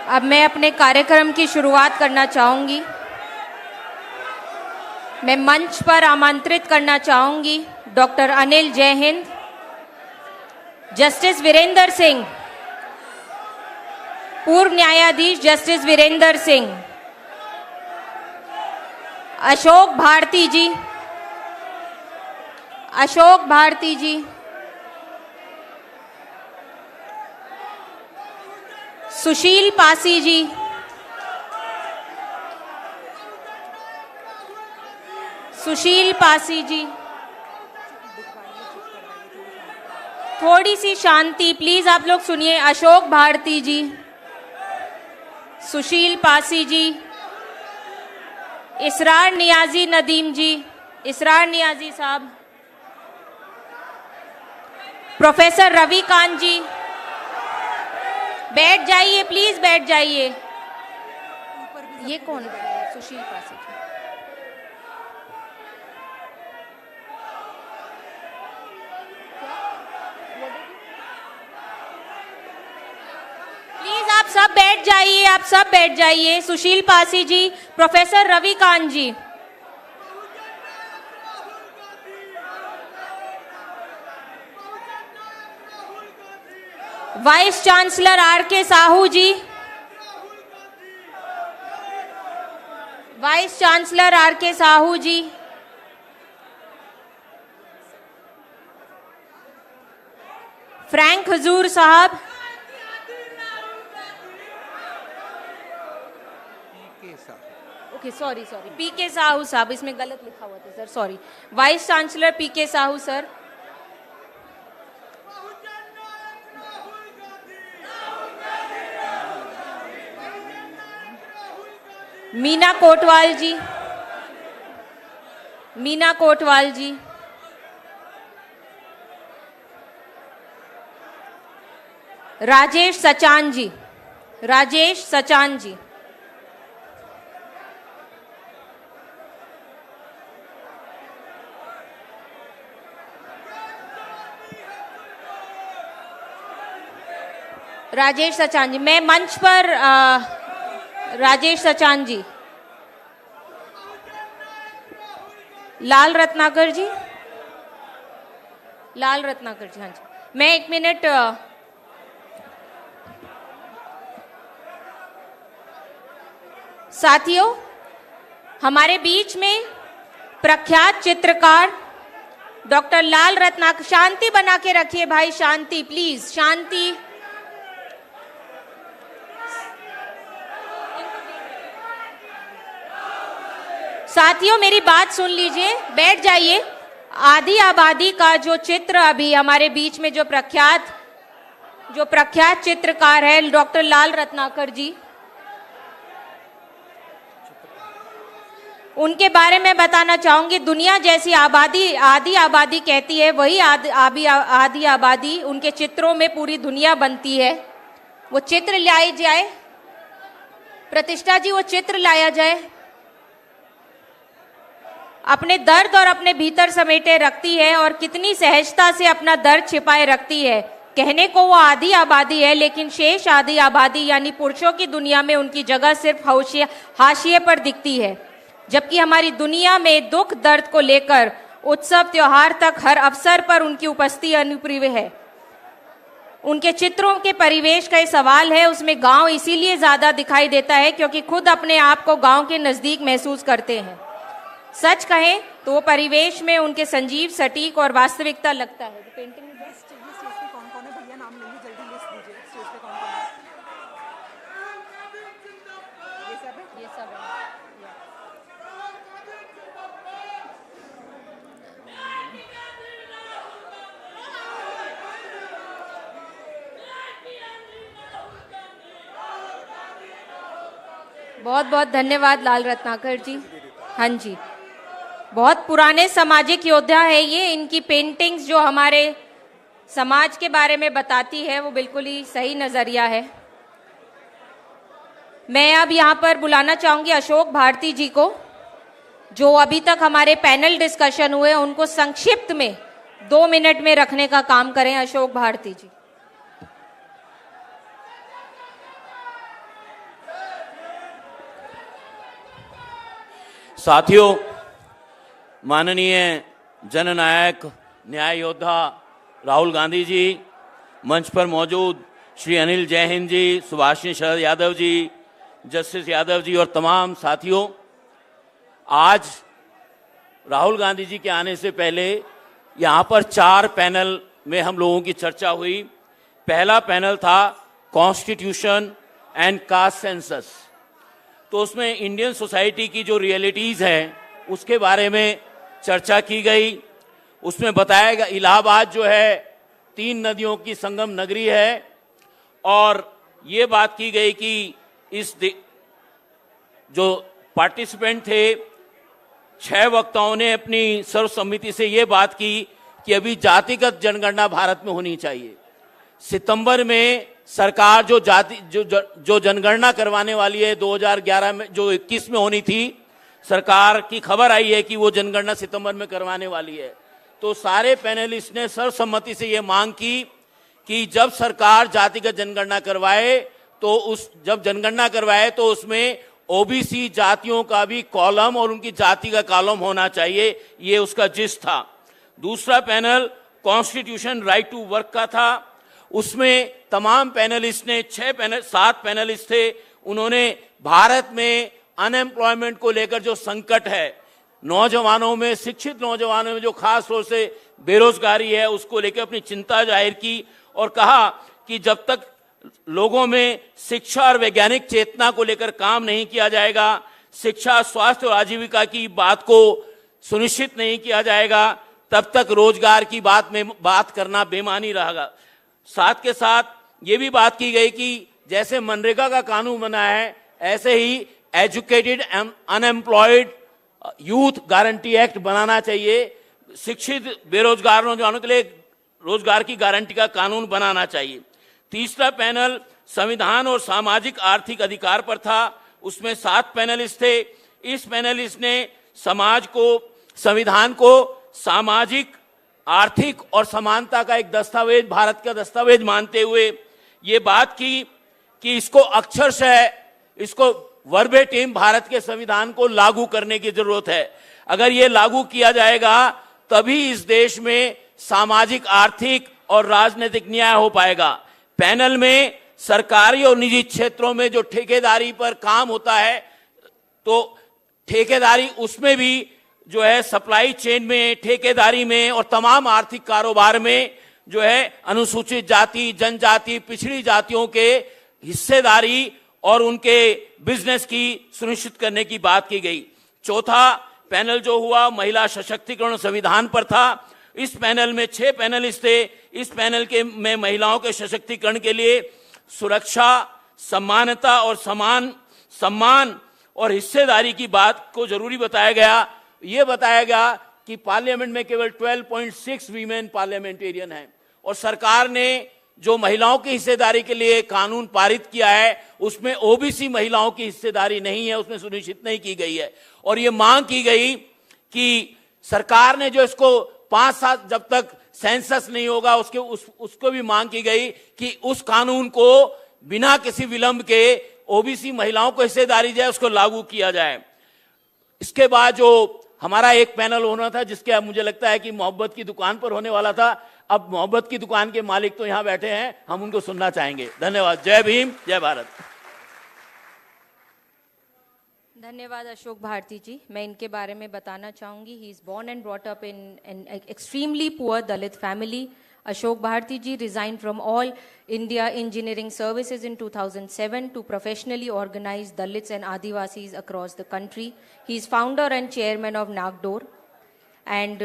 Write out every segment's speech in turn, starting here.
अब मैं अपने कार्यक्रम की शुरुआत करना चाहूंगी। मैं मंच पर आमंत्रित करना चाहूंगी डॉक्टर अनिल जय हिंद, जस्टिस वीरेंद्र सिंह, पूर्व न्यायाधीश जस्टिस वीरेंद्र सिंह, अशोक भारती जी, अशोक भारती जी, सुशील पासी जी, सुशील पासी जी, थोड़ी सी शांति प्लीज, आप लोग सुनिए। अशोक भारती जी, सुशील पासी जी, इसरार नियाजी नदीम जी, इसरार नियाजी साहब, प्रोफेसर रवि कांत जी, बैठ जाइए प्लीज, बैठ जाइए। ये कौन है? सुशील पासी जी। प्लीज आप सब बैठ जाइए, आप सब बैठ जाइए। Sushil Pasi ji, professor Ravi Kant ji, vice chancellor R K Sahu ji, vice chancellor R K Sahu जी, फ्रैंक हजूर साहब, ओके सॉरी पी के साहू साहब, इसमें गलत लिखा हुआ था sir, sorry. Vice chancellor P के साहू सर, मीना कोटवाल जी, मीना कोटवाल जी, राजेश सचान जी, राजेश सचान जी, राजेश सचान जी। मैं मंच पर राजेश सचान जी, लाल रत्नाकर जी, लाल रत्नाकर जी, हाँ जी। मैं 1 मिनट, साथियों, हमारे बीच में प्रख्यात चित्रकार डॉक्टर लाल रत्नाकर, शांति बना के रखिए भाई, शांति प्लीज, शांति। साथियों मेरी बात सुन लीजिए, बैठ जाइए। आदि आबादी का जो चित्र अभी हमारे बीच में जो प्रख्यात चित्रकार है डॉक्टर लाल रत्नाकर जी, उनके बारे में बताना चाहूंगी। दुनिया जैसी आबादी आदि आबादी कहती है, वही आदि आबादी उनके चित्रों में पूरी दुनिया बनती है। वो चित्र लाई जाए, प्रतिष्ठा जी, वो चित्र लाया जाए, अपने दर्द और अपने भीतर समेटे रखती है और कितनी सहजता से अपना दर्द छिपाए रखती है। कहने को वो आदि आबादी है, लेकिन शेष आदि आबादी यानी पुरुषों की दुनिया में उनकी जगह सिर्फ हाशिए पर दिखती है। जबकि हमारी दुनिया में दुख दर्द को लेकर उत्सव त्योहार तक हर अवसर पर उनकी उपस्थिति अनुप्रिय है। उनके चित्रों के परिवेश का ये सवाल है, उसमें गांव इसीलिए ज्यादा दिखाई देता है क्योंकि खुद अपने आप को गांव के नजदीक महसूस करते हैं। सच कहें तो वो परिवेश में उनके संजीव, सटीक और वास्तविकता लगता है। पेंटिंग कौन कौन है भैया, नाम लेंगे, जल्दी लिस्ट दीजिए। स्टेज पे कौन कौन है? ये सब है, ये सब है। बहुत बहुत धन्यवाद लाल रत्नाकर जी। हाँ जी, बहुत पुराने सामाजिक योद्धा है ये। इनकी पेंटिंग्स जो हमारे समाज के बारे में बताती है वो बिल्कुल ही सही नजरिया है। मैं अब यहाँ पर बुलाना चाहूंगी अशोक भारती जी को, जो अभी तक हमारे पैनल डिस्कशन हुए उनको संक्षिप्त में 2 मिनट में रखने का काम करें। अशोक भारती जी। साथियों, माननीय जननायक न्याय योद्धा राहुल गांधी जी, मंच पर मौजूद श्री अनिल जैन जी, सुभाषिनी शरद यादव जी, जस्टिस यादव जी और तमाम साथियों, आज राहुल गांधी जी के आने से पहले यहाँ पर 4 पैनल में हम लोगों की चर्चा हुई। पहला पैनल था कॉन्स्टिट्यूशन एंड कास्ट सेंसस। तो उसमें इंडियन सोसाइटी की जो रियलिटीज हैं उसके बारे में चर्चा की गई। उसमें बताया गया इलाहाबाद जो है 3 नदियों की संगम नगरी है और ये बात की गई कि जो पार्टिसिपेंट थे 6 वक्ताओं ने अपनी सर्वसम्मति से ये बात की कि अभी जातिगत जनगणना भारत में होनी चाहिए। सितंबर में सरकार जो जनगणना करवाने वाली है 2011 में, जो 21 में होनी थी, सरकार की खबर आई है कि वो जनगणना सितंबर में करवाने वाली है। तो सारे पैनलिस्ट ने सर्वसम्मति से ये मांग की कि जब सरकार जातिगत जनगणना करवाए तो उसमें ओबीसी जातियों का भी कॉलम और उनकी जाति का कॉलम होना चाहिए। ये उसका जिस्ट था। दूसरा panel constitution right to work का था। उसमें तमाम पैनलिस्ट ने 7 पैनलिस्ट थे, उन्होंने भारत में अनएम्प्लॉयमेंट को लेकर जो संकट है, नौजवानों में, शिक्षित नौजवानों में जो खास तौर से बेरोजगारी है, उसको लेकर अपनी चिंता जाहिर की और कहा कि जब तक लोगों में शिक्षा और वैज्ञानिक चेतना को लेकर काम नहीं किया जाएगा, शिक्षा, स्वास्थ्य और आजीविका की बात को सुनिश्चित नहीं किया जाएगा, तब तक रोजगार की बात करना बेमानी रहेगा। साथ के साथ ये भी बात की गई कि जैसे मनरेगा का कानून बना है, ऐसे ही educated unemployed youth guarantee act बनाना चाहिए। शिक्षित बेरोजगार नौजवानों के लिए रोजगार की गारंटी का कानून बनाना चाहिए। तीसरा पैनल संविधान और सामाजिक आर्थिक अधिकार पर था। उसमें 7 पैनलिस्ट थे। इस पैनलिस्ट ने संविधान को सामाजिक, आर्थिक और समानता का एक दस्तावेज, भारत का दस्तावेज मानते हुए ये बात की कि इसको वर्बेटिम भारत के संविधान को लागू करने की जरूरत है। अगर ये लागू किया जाएगा तभी इस देश में सामाजिक, आर्थिक और राजनीतिक न्याय हो पाएगा। पैनल में सरकारी और निजी क्षेत्रों में जो ठेकेदारी पर काम होता है, तो ठेकेदारी उसमें भी जो है सप्लाई चेन में, ठेकेदारी में और तमाम आर्थिक कारोबार में जो है अनुसूचित जाति, जनजाति, पिछड़ी जातियों के हिस्सेदारी और उनके बिजनेस की सुनिश्चित करने की बात की गई। चौथा पैनल जो हुआ महिला सशक्तिकरण संविधान पर था। इस पैनल में 6 पैनलिस्ट थे। इस पैनल में महिलाओं के सशक्तिकरण के लिए सुरक्षा, समानता और सम्मान और हिस्सेदारी की बात को जरूरी बताया गया। ये बताया गया कि पार्लियामेंट में केवल 12.6 वीमेन पार्लियामेंटेरियन हैं और सरकार ने जो महिलाओं की हिस्सेदारी के लिए कानून पारित किया है उसमें ओबीसी महिलाओं की हिस्सेदारी नहीं है, उसमें सुनिश्चित नहीं की गई है। और ये मांग की गई कि सरकार ने जो इसको 5 साल जब तक सेंसस नहीं होगा उसको भी मांग की गई कि उस कानून को बिना किसी विलंब के ओबीसी महिलाओं को हिस्सेदारी जाए, उसको लागू किया जाए। इसके बाद जो हमारा एक पैनल होना था, जिसके अब मुझे लगता है कि मोहब्बत की दुकान पर होने वाला था, अब मोहब्बत की दुकान के मालिक तो यहां बैठे हैं, हम उनको सुनना चाहेंगे। धन्यवाद। जय भीम, जय भारत। धन्यवाद अशोक भारती जी। मैं इनके बारे में बताना चाहूंगी। He is born and brought up in an extremely poor Dalit family. Ashok Bharti ji resigned from all India engineering services in 2007 to professionally organize Dalits and Adivasis across the country. He is founder and chairman of Nagdor. And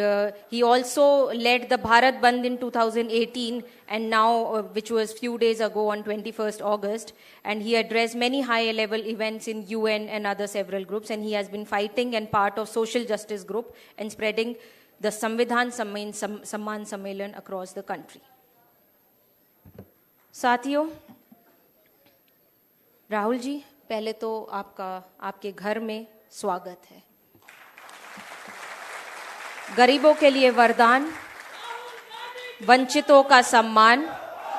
he also led the Bharat Bandh in 2018 and now, which was few days ago on 21st August. And he addressed many high-level events in UN and other several groups. And he has been fighting and part of social justice group and spreading the Samvidhan Samman Sammelan across the country. साथियों, राहुल जी, पहले तो आपके घर में स्वागत है। गरीबों के लिए वरदान, वंचितों का सम्मान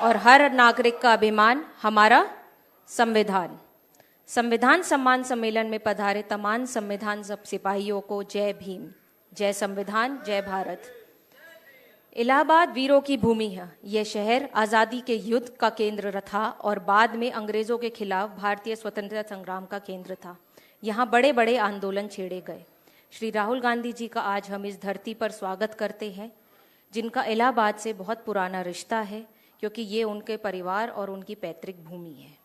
और हर नागरिक का अभिमान हमारा संविधान। संविधान सम्मान सम्मेलन में पधारे तमाम संविधान सिपाहियों को जय भीम, जय संविधान, जय भारत। इलाहाबाद वीरों की भूमि है। यह शहर आज़ादी के युद्ध का केंद्र था और बाद में अंग्रेजों के खिलाफ भारतीय स्वतंत्रता संग्राम का केंद्र था। यहाँ बड़े बड़े आंदोलन छेड़े गए। श्री राहुल गांधी जी का आज हम इस धरती पर स्वागत करते हैं, जिनका इलाहाबाद से बहुत पुराना रिश्ता है, क्योंकि ये उनके परिवार और उनकी पैतृक भूमि है।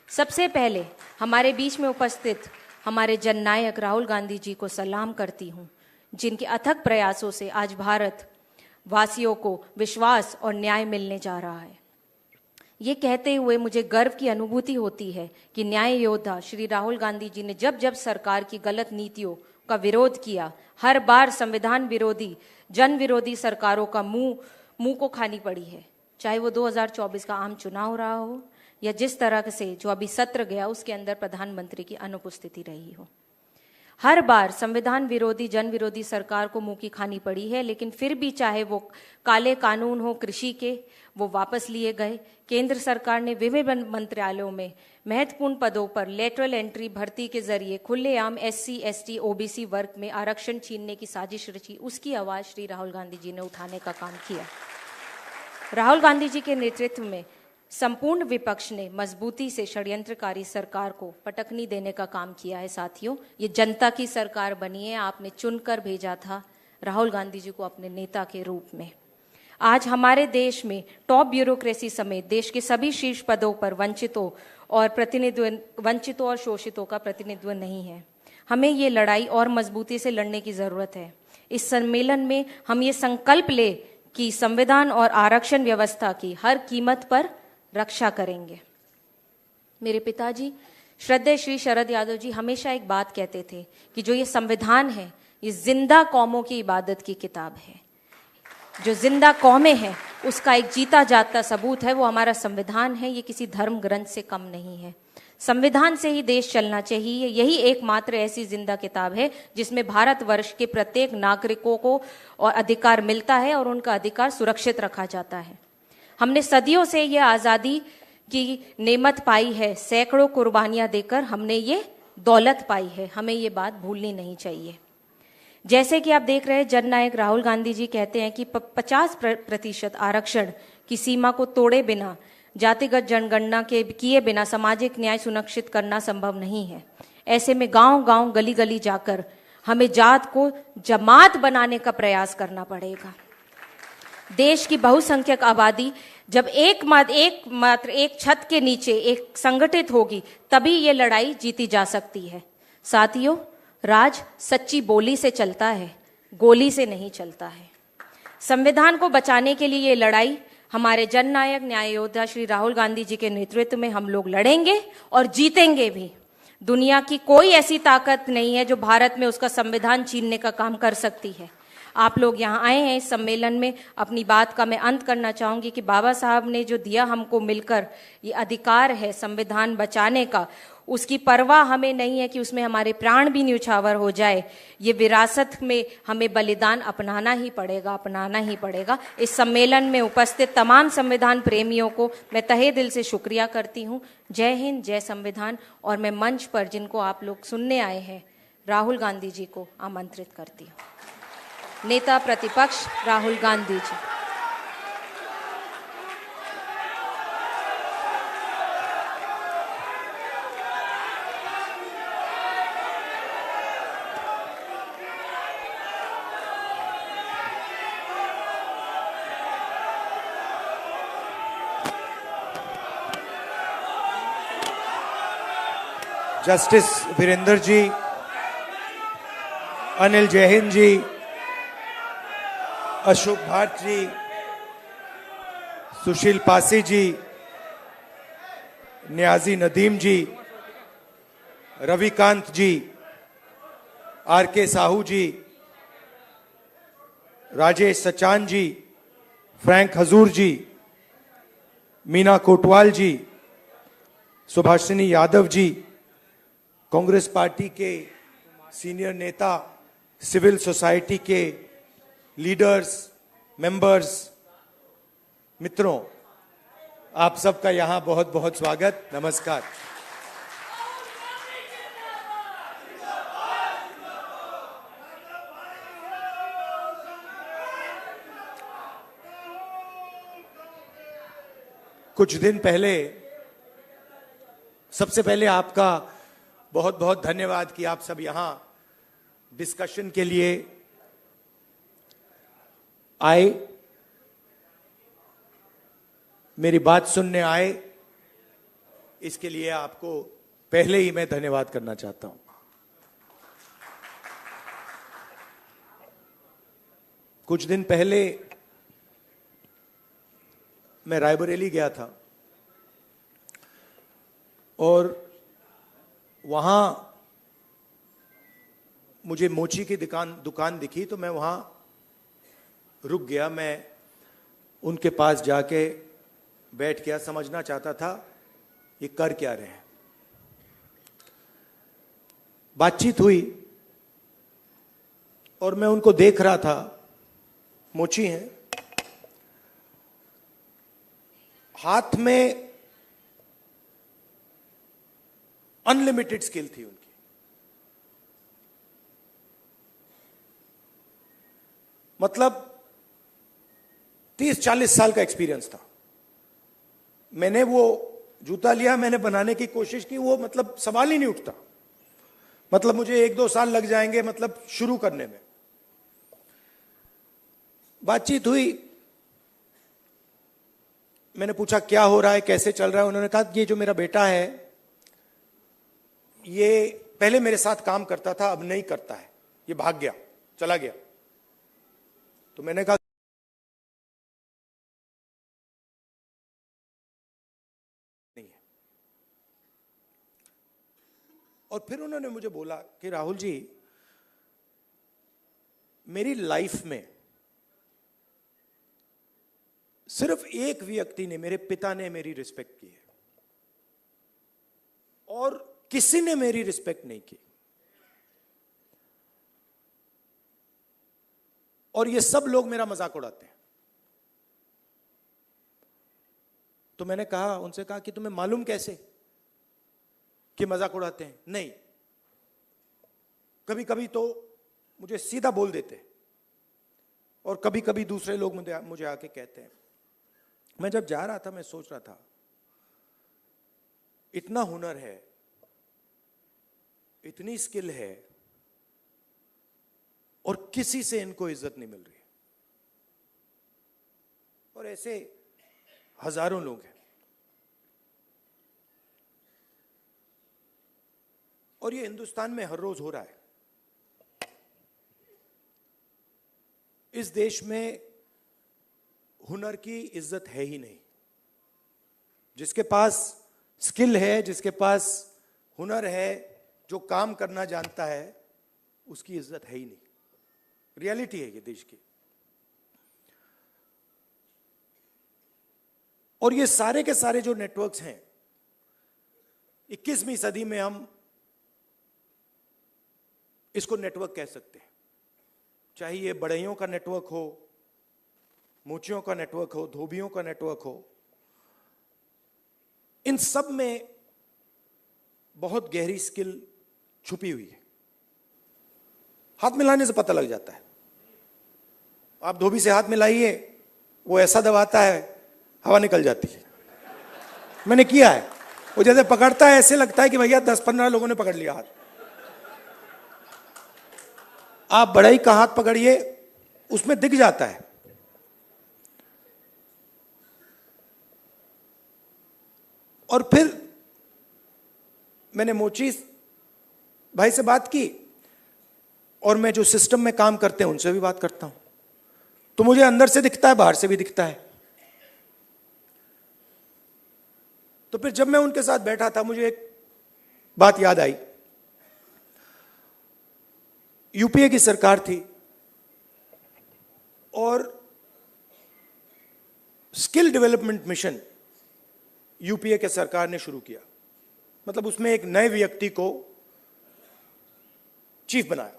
सबसे पहले हमारे बीच में उपस्थित हमारे जननायक राहुल गांधी जी को सलाम करती हूँ, जिनके अथक प्रयासों से आज भारत वासियों को विश्वास और न्याय मिलने जा रहा है। ये कहते हुए मुझे गर्व की अनुभूति होती है कि न्याय योद्धा श्री राहुल गांधी जी ने जब जब सरकार की गलत नीतियों का विरोध किया, हर बार संविधान विरोधी, जन विरोधी सरकारों का मुंह को खानी पड़ी है। चाहे वो 2024 का आम चुनाव रहा हो या जिस तरह से जो अभी सत्र गया उसके अंदर प्रधानमंत्री की अनुपस्थिति रही हो, हर बार संविधान विरोधी, जन विरोधी सरकार को मुंह की खानी पड़ी है। लेकिन फिर भी चाहे वो काले कानून हो कृषि के, वो वापस लिए गए। केंद्र सरकार ने विभिन्न मंत्रालयों में महत्वपूर्ण पदों पर लेटरल एंट्री भर्ती के जरिए खुलेआम SC, ST, OBC वर्ग में आरक्षण छीनने की साजिश रची। उसकी आवाज श्री राहुल गांधी जी ने उठाने का काम किया। राहुल गांधी जी के नेतृत्व में संपूर्ण विपक्ष ने मजबूती से षड्यंत्रकारी सरकार को पटकनी देने का काम किया है। साथियों, ये जनता की सरकार बनी है। आपने चुनकर भेजा था राहुल गांधी जी को अपने नेता के रूप में। आज हमारे देश में टॉप ब्यूरोक्रेसी समेत देश के सभी शीर्ष पदों पर वंचितों और शोषितों का प्रतिनिधित्व नहीं है। हमें ये लड़ाई और मजबूती से लड़ने की जरूरत है। इस सम्मेलन में हम ये संकल्प ले कि संविधान और आरक्षण व्यवस्था की हर कीमत पर रक्षा करेंगे। मेरे पिताजी श्रद्धेय श्री शरद यादव जी हमेशा एक बात कहते थे कि जो ये संविधान है, ये जिंदा कौमों की इबादत की किताब है। जो जिंदा कौमें हैं उसका एक जीता जागता सबूत है, वो हमारा संविधान है। ये किसी धर्म ग्रंथ से कम नहीं है। संविधान से ही देश चलना चाहिए। यही एकमात्र ऐसी जिंदा किताब है जिसमें भारतवर्ष के प्रत्येक नागरिकों को और अधिकार मिलता है और उनका अधिकार सुरक्षित रखा जाता है। हमने सदियों से ये आज़ादी की नेमत पाई है। सैकड़ों कुर्बानियां देकर हमने ये दौलत पाई है। हमें ये बात भूलनी नहीं चाहिए। जैसे कि आप देख रहे हैं, जननायक राहुल गांधी जी कहते हैं कि 50% आरक्षण की सीमा को तोड़े बिना, जातिगत जनगणना के किए बिना सामाजिक न्याय सुनिश्चित करना संभव नहीं है। ऐसे में गांव-गांव, गली-गली जाकर हमें जात को जमात बनाने का प्रयास करना पड़ेगा। देश की बहुसंख्यक आबादी जब मात्र एक छत के नीचे एक संगठित होगी, तभी ये लड़ाई जीती जा सकती है। साथियों, राज सच्ची बोली से चलता है, गोली से नहीं चलता है। संविधान को बचाने के लिए ये लड़ाई हमारे जननायक न्याय योद्धा श्री राहुल गांधी जी के नेतृत्व में हम लोग लड़ेंगे और जीतेंगे भी। दुनिया की कोई ऐसी ताकत नहीं है जो भारत में उसका संविधान छीनने का काम कर सकती है। आप लोग यहाँ आए हैं इस सम्मेलन में। अपनी बात का मैं अंत करना चाहूंगी कि बाबा साहब ने जो दिया हमको मिलकर ये अधिकार है संविधान बचाने का, उसकी परवाह हमें नहीं है कि उसमें हमारे प्राण भी न्यौछावर हो जाए। ये विरासत में हमें बलिदान अपनाना ही पड़ेगा। इस सम्मेलन में उपस्थित तमाम संविधान प्रेमियों को मैं तहे दिल से शुक्रिया करती हूँ। जय हिंद, जय संविधान। और मैं मंच पर जिनको आप लोग सुनने आए हैं, राहुल गांधी जी को आमंत्रित करती हूँ। नेता प्रतिपक्ष राहुल गांधी जी। जस्टिस वीरेंद्र जी, अनिल जैहिंद जी, अशोक भाट जी, सुशील पासी जी, न्याजी नदीम जी, रविकांत जी, RK साहू जी, राजेश सचान जी, फ्रैंक हजूर जी, मीना कोटवाल जी, सुभाषिनी यादव जी, कांग्रेस पार्टी के सीनियर नेता, सिविल सोसाइटी के लीडर्स, मेंबर्स, मित्रों, आप सबका यहां बहुत बहुत स्वागत, नमस्कार। कुछ दिन पहले, सबसे पहले आपका बहुत बहुत धन्यवाद कि आप सब यहां डिस्कशन के लिए आए, मेरी बात सुनने आए। इसके लिए आपको पहले ही मैं धन्यवाद करना चाहता हूं। कुछ दिन पहले मैं रायबरेली गया था और वहां मुझे मोची की दुकान दिखी, तो मैं वहां रुक गया। मैं उनके पास जाके बैठ गया, समझना चाहता था ये कर क्या रहे हैं। बातचीत हुई और मैं उनको देख रहा था। मोची हैं, हाथ में अनलिमिटेड स्किल थी उनकी। मतलब 30-40 साल का एक्सपीरियंस था। मैंने वो जूता लिया, मैंने बनाने की कोशिश की, वो मतलब सवाल ही नहीं उठता। मतलब मुझे 1-2 साल लग जाएंगे मतलब शुरू करने में। बातचीत हुई, मैंने पूछा क्या हो रहा है, कैसे चल रहा है। उन्होंने कहा ये जो मेरा बेटा है ये पहले मेरे साथ काम करता था, अब नहीं करता है, ये भाग गया, चला गया। तो मैंने कहा नहीं है। और फिर उन्होंने मुझे बोला कि राहुल जी, मेरी लाइफ में सिर्फ एक व्यक्ति ने, मेरे पिता ने मेरी रिस्पेक्ट की है और किसी ने मेरी रिस्पेक्ट नहीं की। और ये सब लोग मेरा मजाक उड़ाते हैं। तो मैंने कहा, उनसे कहा कि तुम्हें मालूम कैसे कि मजाक उड़ाते हैं? नहीं, कभी कभी तो मुझे सीधा बोल देते हैं और कभी कभी दूसरे लोग मुझे आके कहते हैं। मैं जब जा रहा था, मैं सोच रहा था इतना हुनर है, इतनी स्किल है और किसी से इनको इज्जत नहीं मिल रही। और ऐसे हजारों लोग हैं। और ये हिंदुस्तान में हर रोज हो रहा है। इस देश में हुनर की इज्जत है ही नहीं। जिसके पास स्किल है, जिसके पास हुनर है, जो काम करना जानता है, उसकी इज्जत है ही नहीं। रियलिटी है ये देश की। और ये सारे के सारे जो नेटवर्क्स हैं, 21वीं सदी में हम इसको नेटवर्क कह सकते हैं। चाहे ये बढ़इयों का नेटवर्क हो, मोचियों का नेटवर्क हो, धोबियों का नेटवर्क हो, इन सब में बहुत गहरी स्किल छुपी हुई है। हाथ मिलाने से पता लग जाता है। आप धोबी से हाथ मिलाइए, वो ऐसा दबाता है, हवा निकल जाती है। मैंने किया है। वो जैसे पकड़ता है, ऐसे लगता है कि भैया 10-15 लोगों ने पकड़ लिया हाथ। आप बढ़ई का हाथ पकड़िए, उसमें दिख जाता है। और फिर मैंने मोची भाई से बात की और मैं जो सिस्टम में काम करते हैं उनसे भी बात करता हूं, तो मुझे अंदर से दिखता है, बाहर से भी दिखता है। तो फिर जब मैं उनके साथ बैठा था, मुझे एक बात याद आई। यूपीए की सरकार थी और स्किल डेवलपमेंट मिशन यूपीए के सरकार ने शुरू किया। मतलब उसमें एक नए व्यक्ति को चीफ बनाया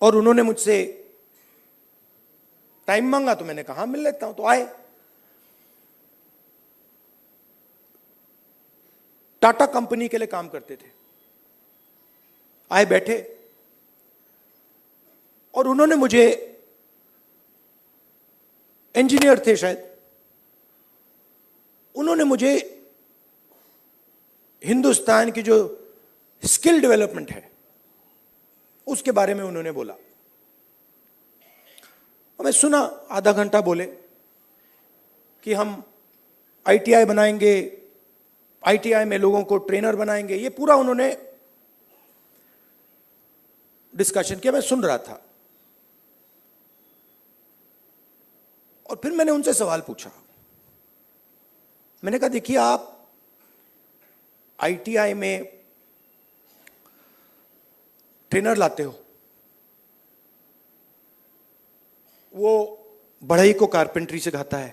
और उन्होंने मुझसे टाइम मांगा, तो मैंने कहा मिल लेता हूं। तो आए। टाटा कंपनी के लिए काम करते थे। आए, बैठे और उन्होंने मुझे, इंजीनियर थे शायद, उन्होंने मुझे हिंदुस्तान की जो स्किल डेवलपमेंट है उसके बारे में उन्होंने बोला। मैं सुना, आधा घंटा बोले कि हम आईटीआई बनाएंगे, आईटीआई में लोगों को ट्रेनर बनाएंगे, ये पूरा उन्होंने डिस्कशन किया। मैं सुन रहा था और फिर मैंने उनसे सवाल पूछा। मैंने कहा देखिए, आप आईटीआई में ट्रेनर लाते हो, वो बढ़ई को कारपेंटरी सिखाता है,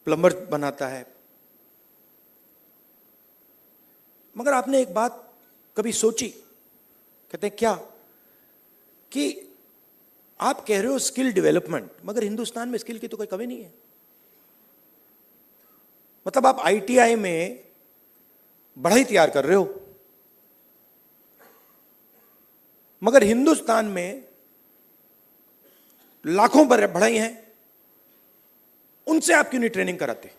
प्लम्बर बनाता है, मगर आपने एक बात कभी सोची? कहते हैं क्या? कि आप कह रहे हो स्किल डेवलपमेंट, मगर हिंदुस्तान में स्किल की तो कोई कमी नहीं है। मतलब आप आईटीआई में बढ़ई तैयार कर रहे हो, मगर हिंदुस्तान में लाखों पर बढ़ई हैं, उनसे आप क्यों नहीं ट्रेनिंग कराते?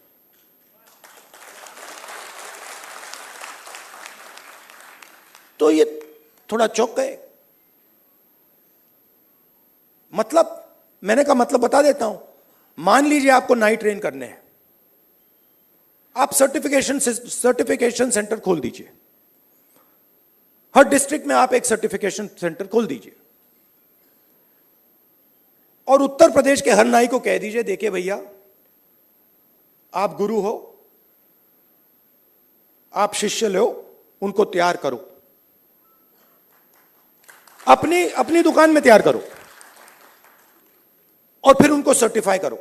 तो ये थोड़ा चौंक गए। मतलब मैंने कहा मतलब बता देता हूं। मान लीजिए आपको नाई ट्रेन करने हैं, आप सर्टिफिकेशन सेंटर खोल दीजिए। हर डिस्ट्रिक्ट में आप एक सर्टिफिकेशन सेंटर खोल दीजिए और उत्तर प्रदेश के हर नाई को कह दीजिए, देखिए भैया, आप गुरु हो, आप शिष्य लो, उनको तैयार करो, अपनी दुकान में तैयार करो और फिर उनको सर्टिफाई करो।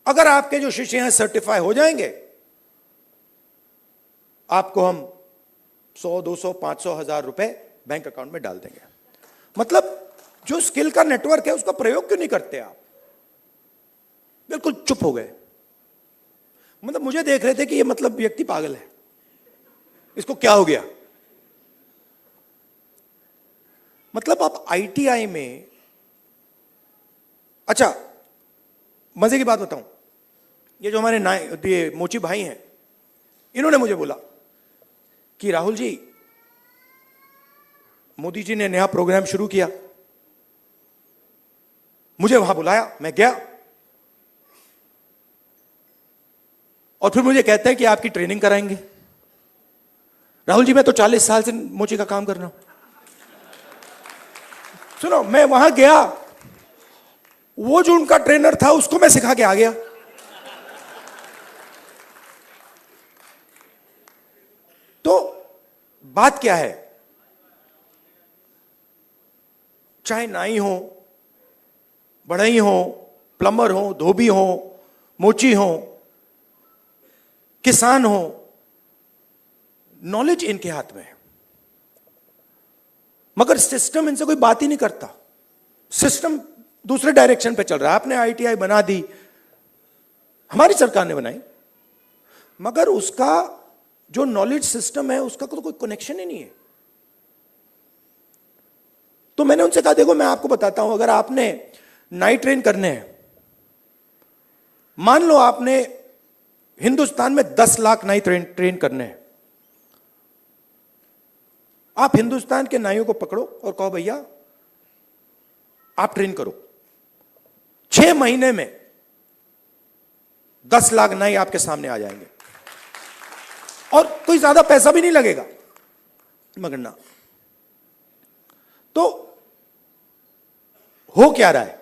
अगर आपके जो शिष्य हैं सर्टिफाई हो जाएंगे, आपको हम 100, 200, 500, 1000 रुपए बैंक अकाउंट में डाल देंगे। मतलब जो स्किल का नेटवर्क है उसका प्रयोग क्यों नहीं करते आप? बिल्कुल चुप हो गए। मतलब मुझे देख रहे थे कि ये मतलब व्यक्ति पागल है, इसको क्या हो गया। मतलब आप आईटीआई में, अच्छा मजे की बात बताऊं, ये जो हमारे ये मोची भाई हैं, इन्होंने मुझे बोला कि राहुल जी, मोदी जी ने नया प्रोग्राम शुरू किया, मुझे वहां बुलाया, मैं गया और फिर मुझे कहते हैं कि आपकी ट्रेनिंग कराएंगे। राहुल जी, मैं तो 40 साल से मोची का काम कर रहा हूं। सुनो, मैं वहां गया, वो जो उनका ट्रेनर था उसको मैं सिखा के आ गया। तो बात क्या है, चाहे नाई हो, बढ़ई हो, प्लम्बर हो, धोबी हो, मोची हो, किसान हो, नॉलेज इनके हाथ में है, मगर सिस्टम इनसे कोई बात ही नहीं करता। सिस्टम दूसरे डायरेक्शन पे चल रहा है। आपने आईटीआई बना दी, हमारी सरकार ने बनाई, मगर उसका जो नॉलेज सिस्टम है उसका तो कोई कनेक्शन ही नहीं है। तो मैंने उनसे कहा, देखो मैं आपको बताता हूं, अगर आपने नाई ट्रेन करने हैं, मान लो आपने हिंदुस्तान में 10 लाख नाई ट्रेन करने हैं, आप हिंदुस्तान के नाइयों को पकड़ो और कहो भैया आप ट्रेन करो, 6 महीने में 10 लाख नाई आपके सामने आ जाएंगे और कोई ज्यादा पैसा भी नहीं लगेगा, मगर ना। तो हो क्या रहा है,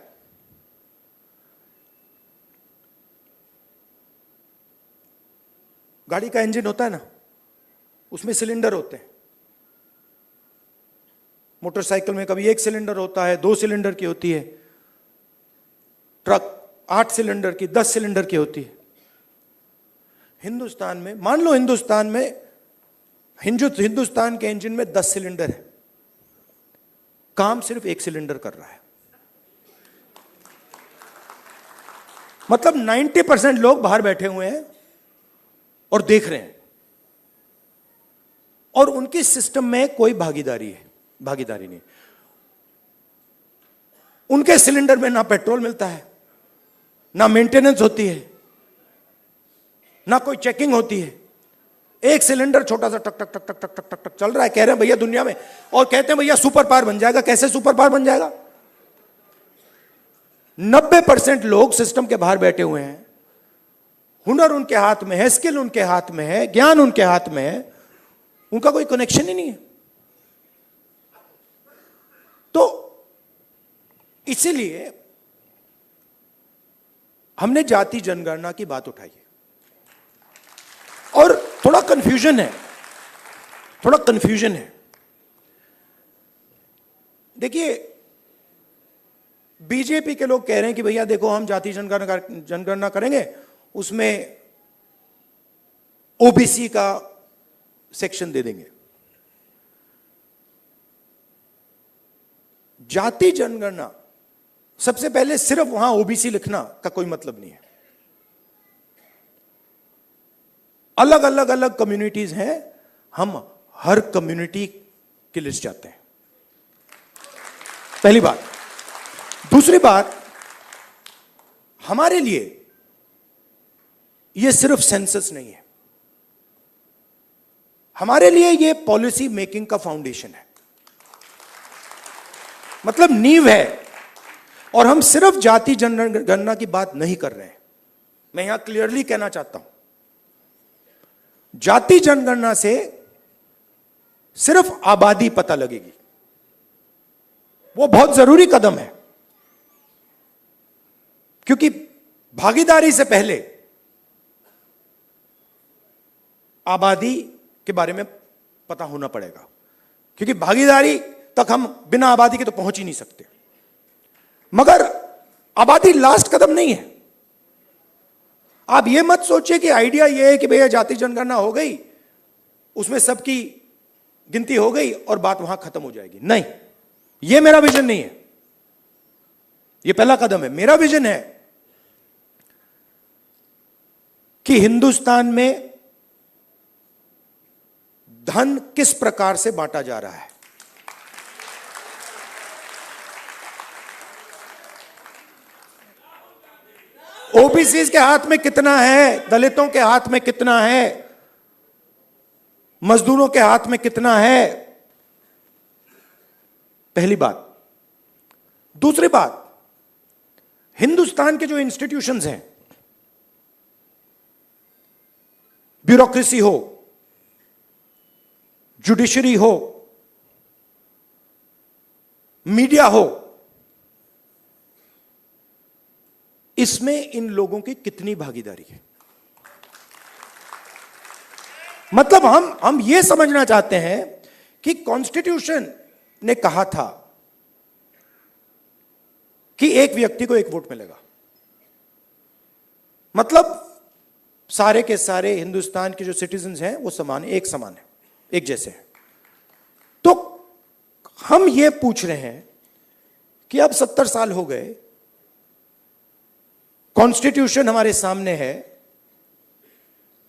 गाड़ी का इंजन होता है ना, उसमें सिलेंडर होते हैं। मोटरसाइकिल में कभी 1 सिलेंडर होता है, 2 सिलेंडर की होती है, ट्रक 8 सिलेंडर की, 10 सिलेंडर की होती है। हिंदुस्तान में मान लो हिंदुस्तान के इंजन में 10 सिलेंडर है, काम सिर्फ 1 सिलेंडर कर रहा है। मतलब 90% लोग बाहर बैठे हुए हैं और देख रहे हैं, और उनकी सिस्टम में कोई भागीदारी नहीं। उनके सिलेंडर में ना पेट्रोल मिलता है, ना मेंटेनेंस होती है, ना कोई चेकिंग होती है। एक सिलेंडर छोटा सा टक टक टक टक टक टक टक टक चल रहा है, कह रहे हैं भैया दुनिया में, और कहते हैं भैया सुपर पावर बन जाएगा। कैसे सुपर पावर बन जाएगा? 90% लोग सिस्टम के बाहर बैठे हुए हैं, हुनर उनके हाथ में है, स्किल उनके हाथ में है, ज्ञान उनके हाथ में है, उनका कोई कनेक्शन ही नहीं है। तो इसीलिए हमने जाति जनगणना की बात उठाई है। और थोड़ा कंफ्यूजन है, देखिए बीजेपी के लोग कह रहे हैं कि भैया देखो हम जाति जनगणना करेंगे, उसमें ओबीसी का सेक्शन दे देंगे। जाति जनगणना सबसे पहले सिर्फ वहां ओबीसी लिखना का कोई मतलब नहीं है। अलग अलग कम्युनिटीज हैं, हम हर कम्युनिटी की लिस्ट चाहते हैं, पहली बात। दूसरी बात, हमारे लिए यह सिर्फ सेंसस नहीं है, हमारे लिए यह पॉलिसी मेकिंग का फाउंडेशन है, मतलब नींव है। और हम सिर्फ जाति जनगणना की बात नहीं कर रहे हैं, मैं यहां क्लियरली कहना चाहता हूं, जाति जनगणना से सिर्फ आबादी पता लगेगी, वो बहुत जरूरी कदम है, क्योंकि भागीदारी से पहले आबादी के बारे में पता होना पड़ेगा, क्योंकि भागीदारी तक हम बिना आबादी के तो पहुंच ही नहीं सकते। मगर आबादी लास्ट कदम नहीं है। आप यह मत सोचिए कि आइडिया यह है कि भैया जाति जनगणना हो गई, उसमें सबकी गिनती हो गई और बात वहां खत्म हो जाएगी। नहीं, यह मेरा विजन नहीं है, यह पहला कदम है। मेरा विजन है कि हिंदुस्तान में धन किस प्रकार से बांटा जा रहा है। ओबीसी के हाथ में कितना है, दलितों के हाथ में कितना है, मजदूरों के हाथ में कितना है, पहली बात। दूसरी बात, हिंदुस्तान के जो इंस्टीट्यूशंस हैं, ब्यूरोक्रेसी हो, जुडिशरी हो, मीडिया हो, इसमें इन लोगों की कितनी भागीदारी है। मतलब हम यह समझना चाहते हैं कि कॉन्स्टिट्यूशन ने कहा था कि एक व्यक्ति को एक वोट मिलेगा, मतलब सारे के सारे हिंदुस्तान के जो सिटीजन्स हैं वो समान है, एक समान है, एक जैसे हैं। तो हम ये पूछ रहे हैं कि अब 70 साल हो गए, कॉन्स्टिट्यूशन हमारे सामने है,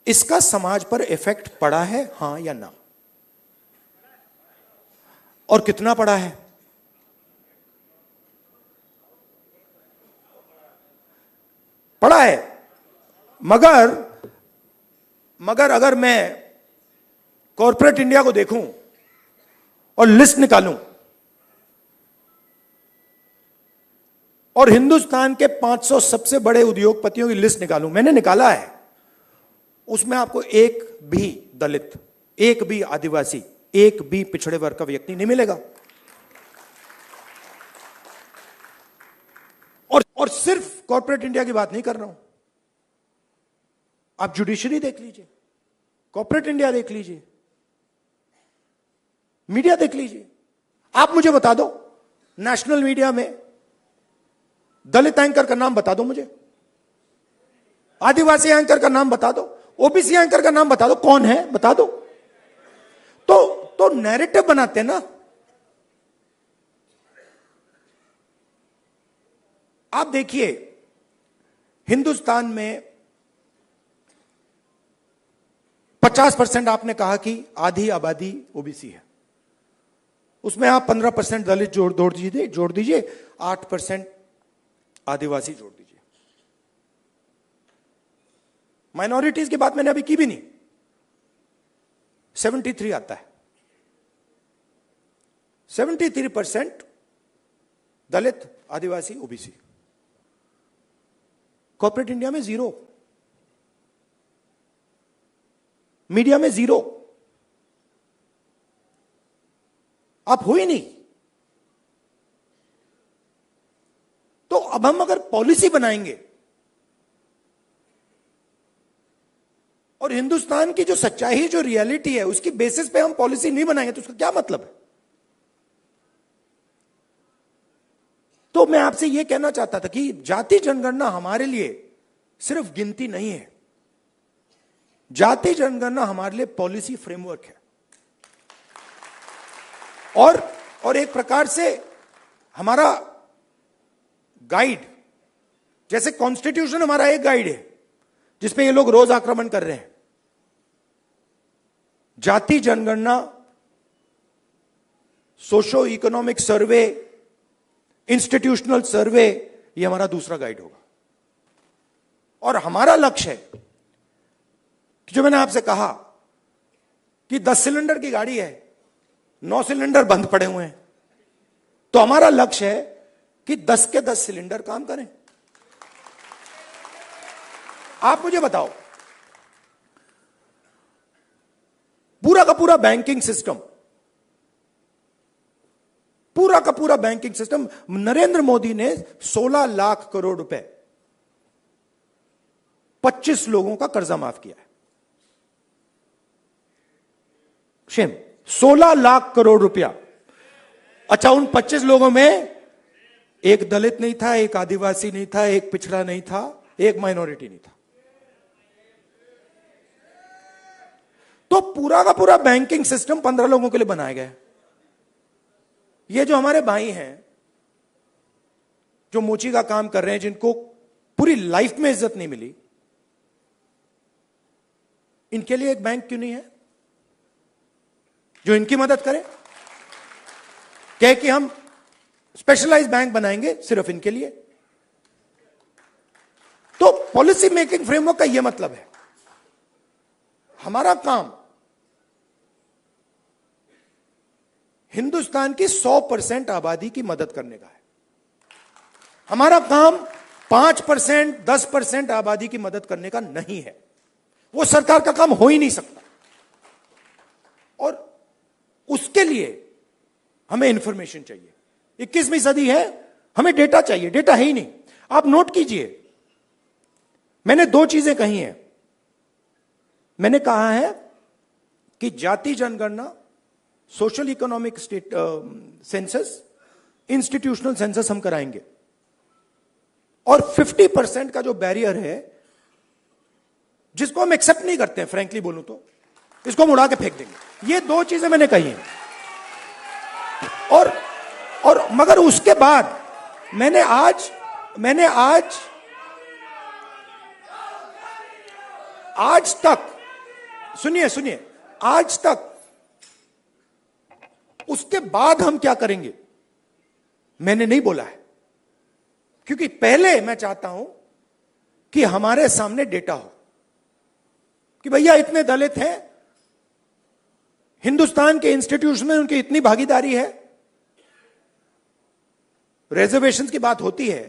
इसका समाज पर इफेक्ट पड़ा है, हां या ना, और कितना पड़ा है? पड़ा है। मगर अगर मैं कॉर्पोरेट इंडिया को देखूं और लिस्ट निकालूं और हिंदुस्तान के 500 सबसे बड़े उद्योगपतियों की लिस्ट निकालूं, मैंने निकाला है, उसमें आपको एक भी दलित, एक भी आदिवासी, एक भी पिछड़े वर्ग का व्यक्ति नहीं मिलेगा। और सिर्फ कॉर्पोरेट इंडिया की बात नहीं कर रहा हूं, आप जुडिशरी देख लीजिए, कॉर्पोरेट इंडिया देख लीजिए, मीडिया देख लीजिए। आप मुझे बता दो, नेशनल मीडिया में दलित एंकर का नाम बता दो मुझे, आदिवासी एंकर का नाम बता दो, ओबीसी एंकर का नाम बता दो, कौन है बता दो। तो नैरेटिव बनाते हैं ना। आप देखिए, हिंदुस्तान में 50% आपने कहा कि आधी आबादी ओबीसी है, उसमें आप 15% दलित जोड़ दीजिए, 8% आदिवासी जोड़ दीजिए। माइनॉरिटीज की बात मैंने अभी की भी नहीं। 73 आता है। 73% दलित, आदिवासी, ओबीसी। कॉर्पोरेट इंडिया में 0, मीडिया में 0। आप हो ही नहीं। तो अब हम अगर पॉलिसी बनाएंगे और हिंदुस्तान की जो सच्चाई, जो रियलिटी है, उसकी बेसिस पे हम पॉलिसी नहीं बनाएंगे तो उसका क्या मतलब है? तो मैं आपसे यह कहना चाहता था कि जाति जनगणना हमारे लिए सिर्फ गिनती नहीं है। जाति जनगणना हमारे लिए पॉलिसी फ्रेमवर्क है और एक प्रकार से हमारा गाइड। जैसे कॉन्स्टिट्यूशन हमारा एक गाइड है जिसपे ये लोग रोज आक्रमण कर रहे हैं, जाति जनगणना, सोशो इकोनॉमिक सर्वे, इंस्टीट्यूशनल सर्वे, ये हमारा दूसरा गाइड होगा। और हमारा लक्ष्य है कि जो मैंने आपसे कहा कि 10 सिलेंडर की गाड़ी है, 9 सिलेंडर बंद पड़े हुए हैं, तो हमारा लक्ष्य है कि 10 के 10 सिलेंडर काम करें। आप मुझे बताओ, पूरा का पूरा बैंकिंग सिस्टम, पूरा का पूरा बैंकिंग सिस्टम, नरेंद्र मोदी ने 16 लाख करोड़ रुपए 25 लोगों का कर्जा माफ किया है। शेम, 16 लाख करोड़ रुपया। अच्छा, उन 25 लोगों में एक दलित नहीं था, एक आदिवासी नहीं था, एक पिछड़ा नहीं था, एक माइनॉरिटी नहीं था। तो पूरा का पूरा बैंकिंग सिस्टम 15 लोगों के लिए बनाया गया है। ये जो हमारे भाई हैं जो मोची का काम कर रहे हैं, जिनको पूरी लाइफ में इज्जत नहीं मिली, इनके लिए एक बैंक क्यों नहीं है जो इनकी मदद करे? कहे कि हम स्पेशलाइज्ड बैंक बनाएंगे सिर्फ इनके लिए। तो पॉलिसी मेकिंग फ्रेमवर्क का यह मतलब है, हमारा काम हिंदुस्तान की 100% आबादी की मदद करने का है। हमारा काम 5%, 10% आबादी की मदद करने का नहीं है। वो सरकार का काम हो ही नहीं सकता। और उसके लिए हमें इंफॉर्मेशन चाहिए। 21वीं सदी है, हमें डेटा चाहिए। डेटा है ही नहीं। आप नोट कीजिए, मैंने 2 चीजें कही हैं। मैंने कहा है कि जाति जनगणना, social economic state census, institutional census हम कराएंगे। और 50% का जो बैरियर है, जिसको हम एक्सेप्ट नहीं करते हैं, फ्रैंकली बोलूं तो इसको हम उड़ा के फेंक देंगे। ये 2 चीजें मैंने कही हैं। और मगर उसके बाद मैंने आज तक, सुनिए, आज तक उसके बाद हम क्या करेंगे मैंने नहीं बोला है। क्योंकि पहले मैं चाहता हूं कि हमारे सामने डेटा हो कि भैया इतने दलित हैं, हिंदुस्तान के इंस्टीट्यूशन में उनकी इतनी भागीदारी है। रिजर्वेशन की बात होती है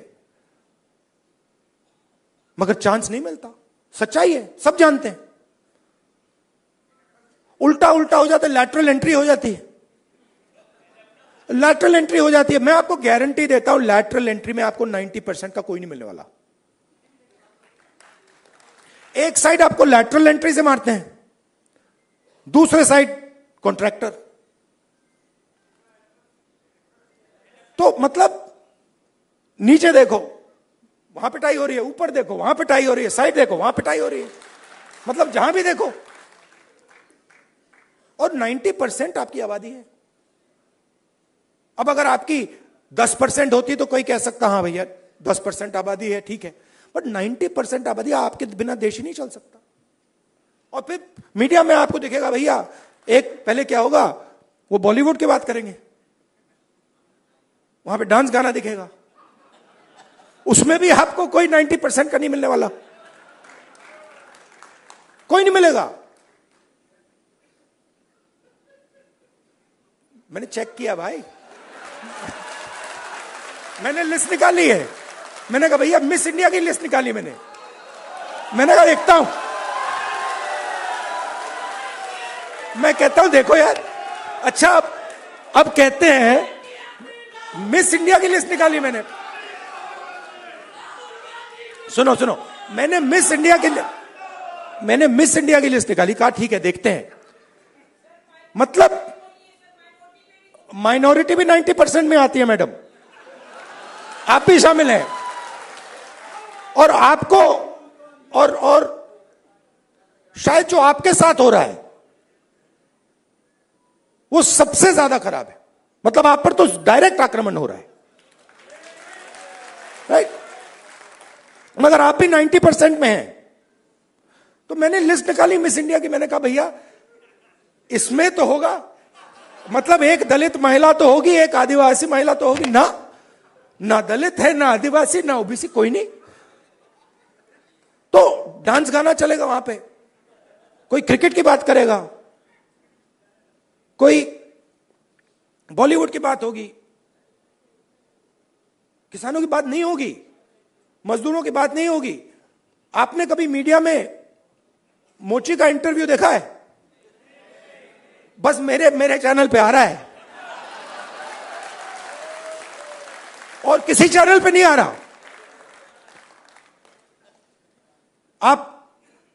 मगर चांस नहीं मिलता। सच्चाई है, सब जानते हैं। उल्टा हो जाता है, लैटरल एंट्री हो जाती है। लैटरल एंट्री हो जाती है। मैं आपको गारंटी देता हूं, लैटरल एंट्री में आपको 90% का कोई नहीं मिलने वाला। एक साइड आपको लैटरल एंट्री से मारते हैं, दूसरे साइड कॉन्ट्रैक्टर। तो मतलब नीचे देखो वहां पिटाई हो रही है, ऊपर देखो वहां पिटाई हो रही है, साइड देखो वहां पिटाई हो रही है, मतलब जहां भी देखो। और 90% आपकी आबादी है। अब अगर आपकी 10% होती तो कोई कह सकता हाँ भैया 10% आबादी है, ठीक है, बट 90% आबादी, आपके बिना देश ही नहीं चल सकता। और फिर मीडिया में आपको दिखेगा भैया, एक पहले क्या होगा, वो बॉलीवुड की बात करेंगे, वहां पे डांस गाना दिखेगा, उसमें भी आपको कोई 90% का नहीं मिलने वाला। कोई नहीं मिलेगा। मैंने चेक किया भाई, मैंने लिस्ट निकाली है। मैंने कहा भैया मिस इंडिया की लिस्ट निकाली मैंने कहा देखता हूं। मैं कहता हूं देखो यार, अच्छा अब कहते हैं मिस इंडिया की लिस्ट निकाली मैंने। सुनो सुनो, मैंने मिस इंडिया की लिस्ट निकाली। कहा ठीक है देखते हैं, मतलब माइनॉरिटी भी 90% में आती है मैडम, आप भी शामिल हैं। और आपको और शायद जो आपके साथ हो रहा है वो सबसे ज्यादा खराब है। मतलब आप पर तो डायरेक्ट आक्रमण हो रहा है, राइट? मगर आप भी 90% में हैं। तो मैंने लिस्ट निकाली मिस इंडिया की। मैंने कहा भैया इसमें तो होगा, मतलब एक दलित महिला तो होगी, एक आदिवासी महिला तो होगी ना दलित है, ना आदिवासी, ना ओबीसी, कोई नहीं। तो डांस गाना चलेगा वहां पे, कोई क्रिकेट की बात करेगा, कोई बॉलीवुड की बात होगी, किसानों की बात नहीं होगी, मजदूरों की बात नहीं होगी। आपने कभी मीडिया में मोची का इंटरव्यू देखा है? बस मेरे चैनल पे आ रहा है और किसी चैनल पे नहीं आ रहा। आप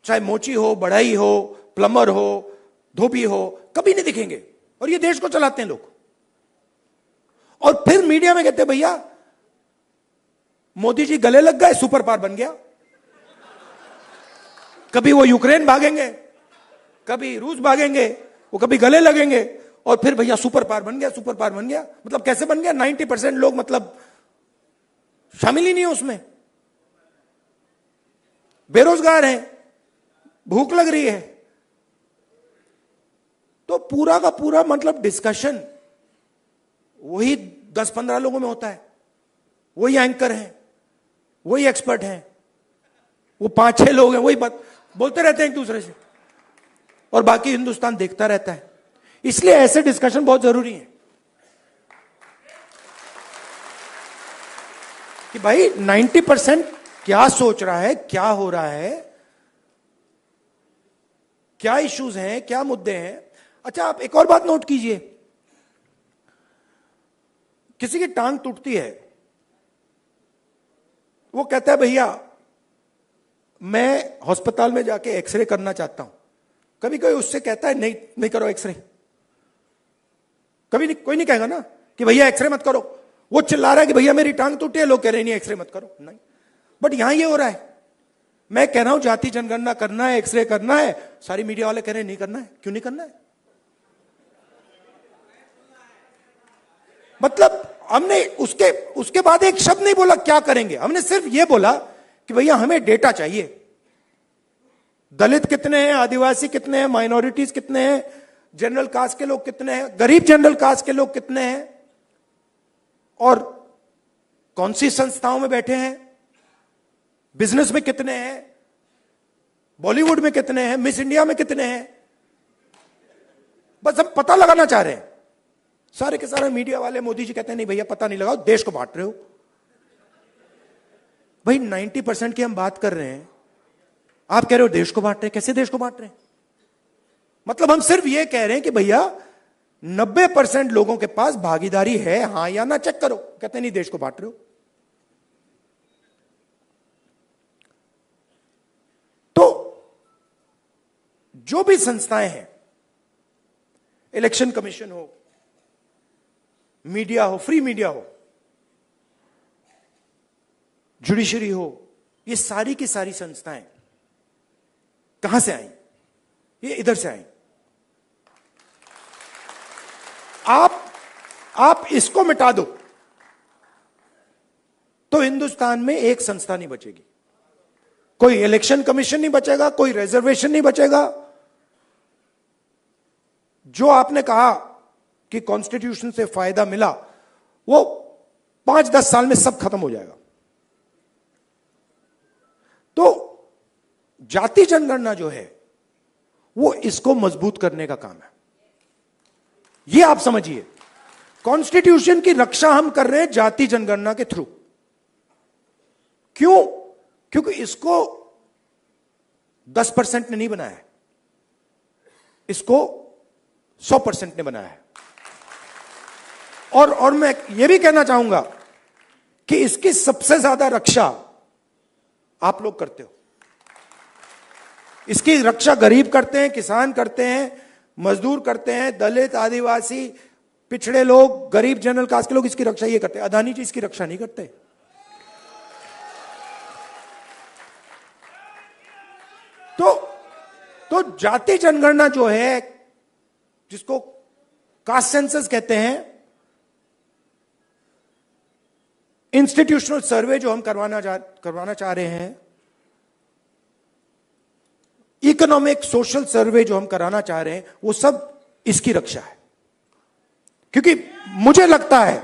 चाहे मोची हो, बढ़ई हो, प्लम्बर हो, धोबी हो, कभी नहीं दिखेंगे। और ये देश को चलाते हैं लोग। और फिर मीडिया में कहते हैं भैया मोदी जी गले लग गए, सुपर पावर बन गया। कभी वो यूक्रेन भागेंगे, कभी रूस भागेंगे, वो कभी गले लगेंगे और फिर भैया सुपर पावर बन गया, सुपर पावर बन गया। मतलब कैसे बन गया? 90% लोग मतलब शामिल ही नहीं है उसमें, बेरोजगार हैं, भूख लग रही है। तो पूरा का पूरा मतलब डिस्कशन वही 10-15 लोगों में होता है, वही एंकर हैं, वही एक्सपर्ट हैं, वो 5-6 लोग हैं, वही बात बोलते रहते हैं एक दूसरे से, और बाकी हिंदुस्तान देखता रहता है। इसलिए ऐसे डिस्कशन बहुत जरूरी है कि भाई 90% क्या सोच रहा है, क्या हो रहा है, क्या इश्यूज हैं, क्या मुद्दे हैं। अच्छा, आप एक और बात नोट कीजिए, किसी की टांग टूटती है, वो कहता है भैया मैं अस्पताल में जाके एक्सरे करना चाहता हूं। कभी कोई उससे कहता है नहीं करो एक्सरे? कभी नहीं, कोई नहीं कहेगा ना कि भैया एक्सरे मत करो। वो चिल्ला रहा है कि भैया मेरी टांग टूटी है, लोग कह रहे नहीं एक्सरे मत करो। नहीं, बट यहां ये हो रहा है, मैं कह रहा हूं जाति जनगणना करना है, एक्सरे करना है, सारी मीडिया वाले कह रहे हैं नहीं करना है। क्यों नहीं करना है? मतलब हमने उसके बाद एक शब्द नहीं बोला क्या करेंगे, हमने सिर्फ यह बोला कि भैया हमें डेटा चाहिए। दलित कितने हैं, आदिवासी कितने हैं, माइनॉरिटीज कितने हैं, जनरल कास्ट के लोग कितने हैं, गरीब जनरल कास्ट के लोग कितने हैं, और कौन सी संस्थाओं में बैठे हैं, बिजनेस में कितने हैं, बॉलीवुड में कितने हैं, मिस इंडिया में कितने हैं। बस हम पता लगाना चाह रहे हैं। सारे के सारे मीडिया वाले, मोदी जी कहते हैं नहीं भैया पता नहीं लगाओ, देश को बांट रहे हो। भाई 90% की हम बात कर रहे हैं, आप कह रहे हो देश को बांट रहे हैं। कैसे देश को बांट रहे हैं? मतलब हम सिर्फ ये कह रहे हैं कि भैया 90% लोगों के पास भागीदारी है, हां या ना, चेक करो। कहते नहीं देश को बांट रहे हो। तो जो भी संस्थाएं हैं, इलेक्शन कमीशन हो, मीडिया हो, फ्री मीडिया हो, जुडिशरी हो, ये सारी की सारी संस्थाएं कहां से आई? ये इधर से आई। आप इसको मिटा दो तो हिंदुस्तान में एक संस्था नहीं बचेगी। कोई इलेक्शन कमीशन नहीं बचेगा, कोई रिजर्वेशन नहीं बचेगा। जो आपने कहा कि कॉन्स्टिट्यूशन से फायदा मिला, वो 5-10 साल में सब खत्म हो जाएगा। तो जाति जनगणना जो है वो इसको मजबूत करने का काम है। ये आप समझिए, कॉन्स्टिट्यूशन की रक्षा हम कर रहे हैं जाति जनगणना के थ्रू। क्यों? क्योंकि इसको 10% ने नहीं बनाया है, इसको 100% ने बनाया है। और मैं यह भी कहना चाहूंगा कि इसकी सबसे ज्यादा रक्षा आप लोग करते हो। इसकी रक्षा गरीब करते हैं, किसान करते हैं, मजदूर करते हैं, दलित, आदिवासी, पिछड़े लोग, गरीब, जनरल कास्ट के लोग इसकी रक्षा ये करते हैं। अदानी जी इसकी रक्षा नहीं करते। तो जाति जनगणना जो है, जिसको कास्ट सेंसस कहते हैं, इंस्टीट्यूशनल सर्वे जो हम करवाना चाह रहे हैं, इकोनॉमिक सोशल सर्वे जो हम कराना चाह रहे हैं, वो सब इसकी रक्षा है। क्योंकि मुझे लगता है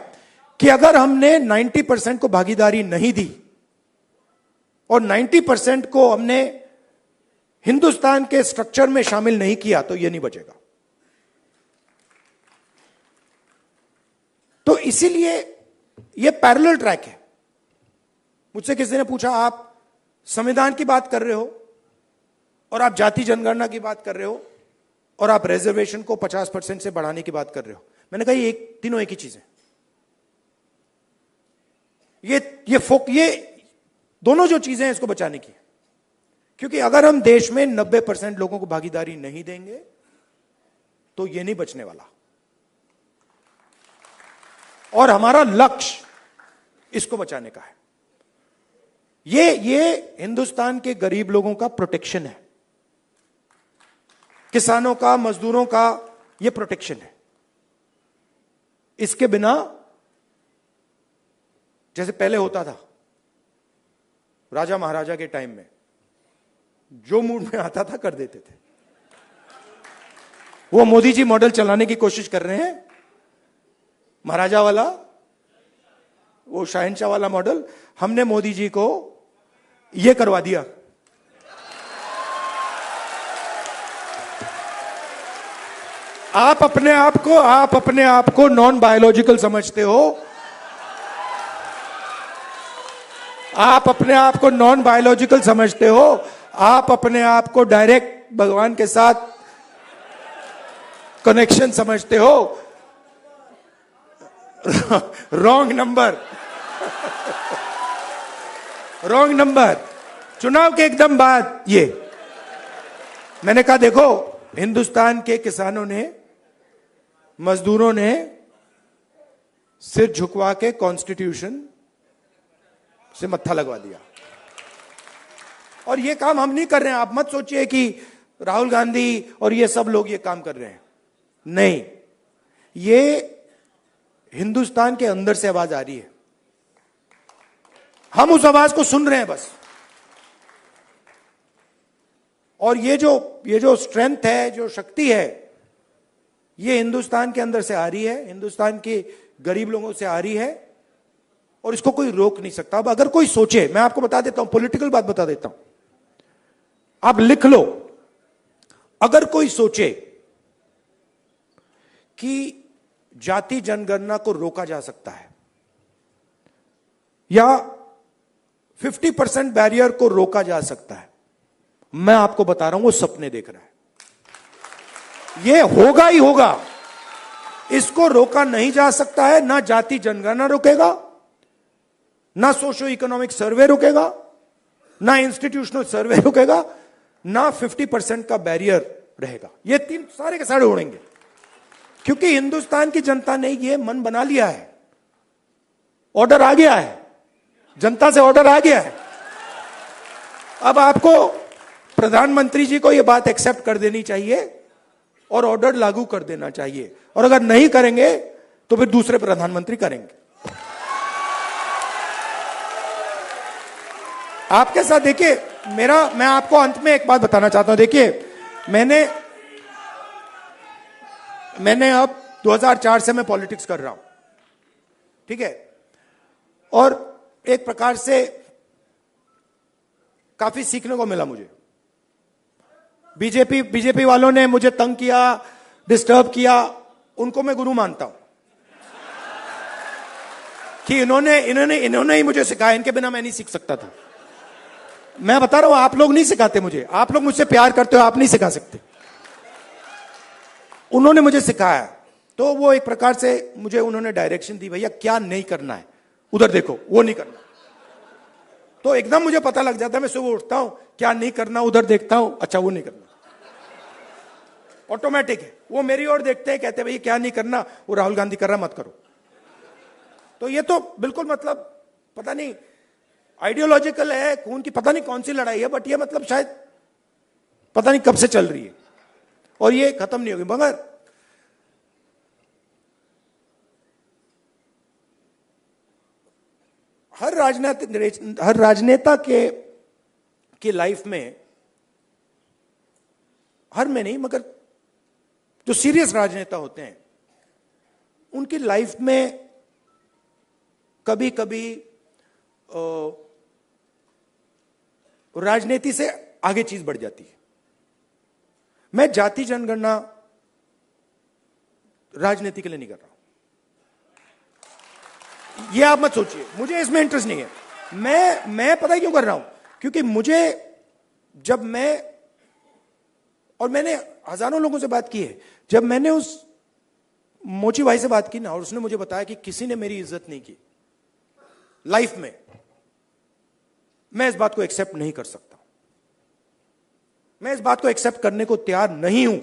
कि अगर हमने 90% को भागीदारी नहीं दी और 90% को हमने हिंदुस्तान के स्ट्रक्चर में शामिल नहीं किया, तो यह नहीं बचेगा। तो इसीलिए यह पैरेलल ट्रैक है। मुझसे किसी ने पूछा, आप संविधान की बात कर रहे हो और आप जाति जनगणना की बात कर रहे हो और आप रिजर्वेशन को 50% से बढ़ाने की बात कर रहे हो। मैंने कहा ये तीनों एक ही चीज है। ये दोनों जो चीजें हैं इसको बचाने की। क्योंकि अगर हम देश में 90% लोगों को भागीदारी नहीं देंगे तो ये नहीं बचने वाला। और हमारा लक्ष्य इसको बचाने का है। ये हिंदुस्तान के गरीब लोगों का प्रोटेक्शन है, किसानों का, मजदूरों का ये प्रोटेक्शन है। इसके बिना जैसे पहले होता था, राजा महाराजा के टाइम में जो मूड में आता था कर देते थे। वो मोदी जी मॉडल चलाने की कोशिश कर रहे हैं, महाराजा वाला, वो शहंशाह वाला मॉडल। हमने मोदी जी को यह करवा दिया। आप अपने आप को नॉन बायोलॉजिकल समझते हो। आप अपने आप को नॉन बायोलॉजिकल समझते हो। आप अपने आप को डायरेक्ट भगवान के साथ कनेक्शन समझते हो। Wrong number. Wrong number. चुनाव के एकदम बाद ये मैंने कहा, देखो हिंदुस्तान के किसानों ने, मजदूरों ने सिर झुकवा के कॉन्स्टिट्यूशन से मत्था लगवा दिया। और ये काम हम नहीं कर रहे हैं। आप मत सोचिए कि राहुल गांधी और ये सब लोग ये काम कर रहे हैं। नहीं, ये हिंदुस्तान के अंदर से आवाज आ रही है। हम उस आवाज को सुन रहे हैं बस। और ये जो स्ट्रेंथ है, जो शक्ति है, ये हिंदुस्तान के अंदर से आ रही है, हिंदुस्तान के गरीब लोगों से आ रही है, और इसको कोई रोक नहीं सकता। अब अगर कोई सोचे, मैं आपको बता देता हूं, पॉलिटिकल बात बता देता हूं, आप लिख लो। अगर कोई सोचे कि जाति जनगणना को रोका जा सकता है या 50% बैरियर को रोका जा सकता है, मैं आपको बता रहा हूं वो सपने देख रहा है। ये होगा ही होगा। इसको रोका नहीं जा सकता है। ना जाति जनगणना रोकेगा, ना सोशो इकोनॉमिक सर्वे रोकेगा, ना इंस्टीट्यूशनल सर्वे रोकेगा, ना 50% का बैरियर रहेगा। ये तीन सारे के सारे उड़ेंगे। क्योंकि हिंदुस्तान की जनता ने ये मन बना लिया है। ऑर्डर आ गया है, जनता से ऑर्डर आ गया है। अब आपको प्रधानमंत्री जी को यह बात एक्सेप्ट कर देनी चाहिए और ऑर्डर लागू कर देना चाहिए। और अगर नहीं करेंगे तो फिर दूसरे प्रधानमंत्री करेंगे। आपके साथ देखिए, मैं आपको अंत में एक बात बताना चाहता हूं। देखिए, मैंने अब 2004 से मैं पॉलिटिक्स कर रहा हूं, ठीक है, और एक प्रकार से काफी सीखने को मिला मुझे। बीजेपी वालों ने मुझे तंग किया, डिस्टर्ब किया, उनको मैं गुरु मानता हूं कि इन्होंने ही मुझे सिखाया, इनके बिना मैं नहीं सीख सकता था। मैं बता रहा हूं, आप लोग नहीं सिखाते मुझे, आप लोग मुझसे प्यार करते हो, आप नहीं सिखा सकते। उन्होंने मुझे सिखाया, तो वो एक प्रकार से मुझे उन्होंने डायरेक्शन दी, भैया क्या नहीं करना है, उधर देखो, वो नहीं करना। तो एकदम मुझे पता लग जाता है, मैं सुबह उठता हूं, क्या नहीं करना, उधर देखता हूं, अच्छा वो नहीं करना, ऑटोमेटिक है। वो मेरी ओर देखते हैं, कहते हैं भाई क्या नहीं करना, वो राहुल गांधी कर रहा, मत करो। तो ये तो बिल्कुल मतलब पता नहीं आइडियोलॉजिकल है, खून की पता नहीं कौन सी लड़ाई है, बट ये मतलब शायद पता नहीं कब से चल रही है और ये खत्म नहीं होगी। मगर हर राजनेता के लाइफ में, हर में नहीं मगर जो सीरियस राजनेता होते हैं उनकी लाइफ में कभी कभी राजनीति से आगे चीज बढ़ जाती है। मैं जाति जनगणना राजनीति के लिए नहीं कर रहा हूं, ये आप मत सोचिए, मुझे इसमें इंटरेस्ट नहीं है। मैं पता है क्यों कर रहा हूं, क्योंकि मुझे जब मैंने हजारों लोगों से बात की है, जब मैंने उस मोची भाई से बात की ना, और उसने मुझे बताया कि किसी ने मेरी इज्जत नहीं की लाइफ में, मैं इस बात को एक्सेप्ट नहीं कर सकता। मैं इस बात को एक्सेप्ट करने को तैयार नहीं हूं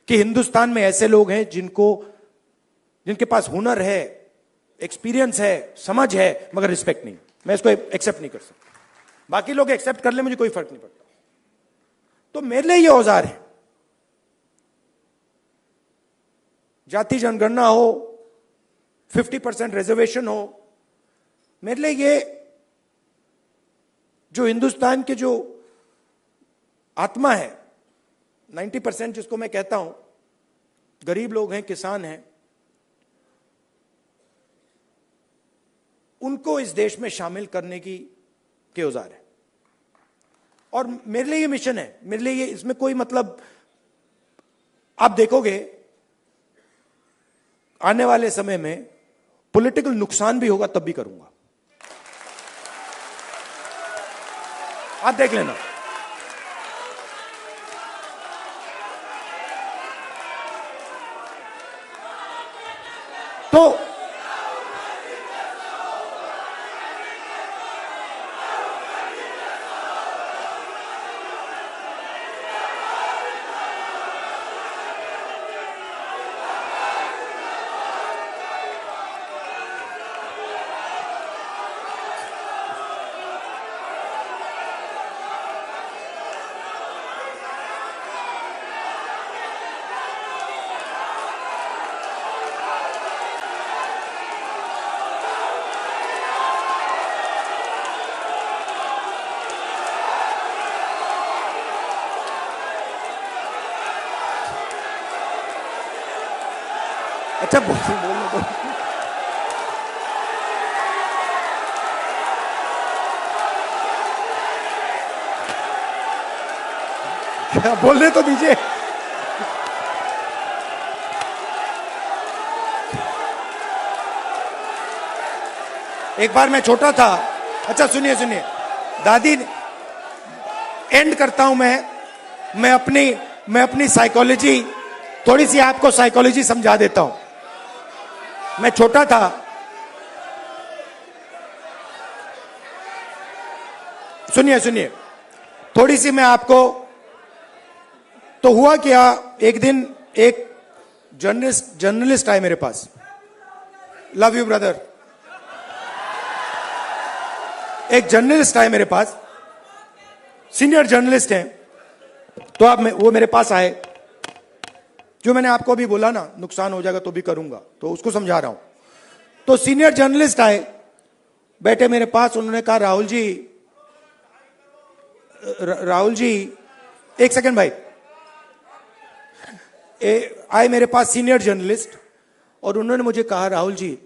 कि हिंदुस्तान में ऐसे लोग हैं जिनके पास हुनर है, एक्सपीरियंस है, समझ है, मगर रिस्पेक्ट नहीं। मैं इसको एक्सेप्ट नहीं कर सकता। बाकी लोग एक्सेप्ट कर ले, मुझे कोई फर्क नहीं पड़ता। तो मेरे लिए ये औजार है, जाति जनगणना हो, 50% रिजर्वेशन हो, मेरे लिए ये जो हिंदुस्तान के जो आत्मा है, 90% जिसको मैं कहता हूं, गरीब लोग हैं, किसान हैं, उनको इस देश में शामिल करने के औजार है। और मेरे लिए ये मिशन है, मेरे लिए ये, इसमें कोई मतलब, आप देखोगे आने वाले समय में पॉलिटिकल नुकसान भी होगा, तब भी करूंगा, आप देख लेना। तो अच्छा बोलने दो। क्या बोलने तो दीजिए। एक बार मैं छोटा था, अच्छा सुनिए दादी, एंड करता हूं मैं अपनी साइकोलॉजी, थोड़ी सी आपको साइकोलॉजी समझा देता हूं। मैं छोटा था, सुनिए थोड़ी सी मैं आपको, तो हुआ क्या, एक दिन एक जर्नलिस्ट आए मेरे पास, लव यू ब्रदर, एक जर्नलिस्ट आए मेरे पास, सीनियर जर्नलिस्ट हैं, तो वो मेरे पास आए, जो मैंने आपको अभी बोला ना, नुकसान हो जाएगा तो भी करूंगा, तो उसको समझा रहा हूं। तो सीनियर जर्नलिस्ट आए, बैठे मेरे पास, उन्होंने कहा राहुल जी, एक सेकंड भाई, आए मेरे पास सीनियर जर्नलिस्ट, और उन्होंने मुझे कहा राहुल जी,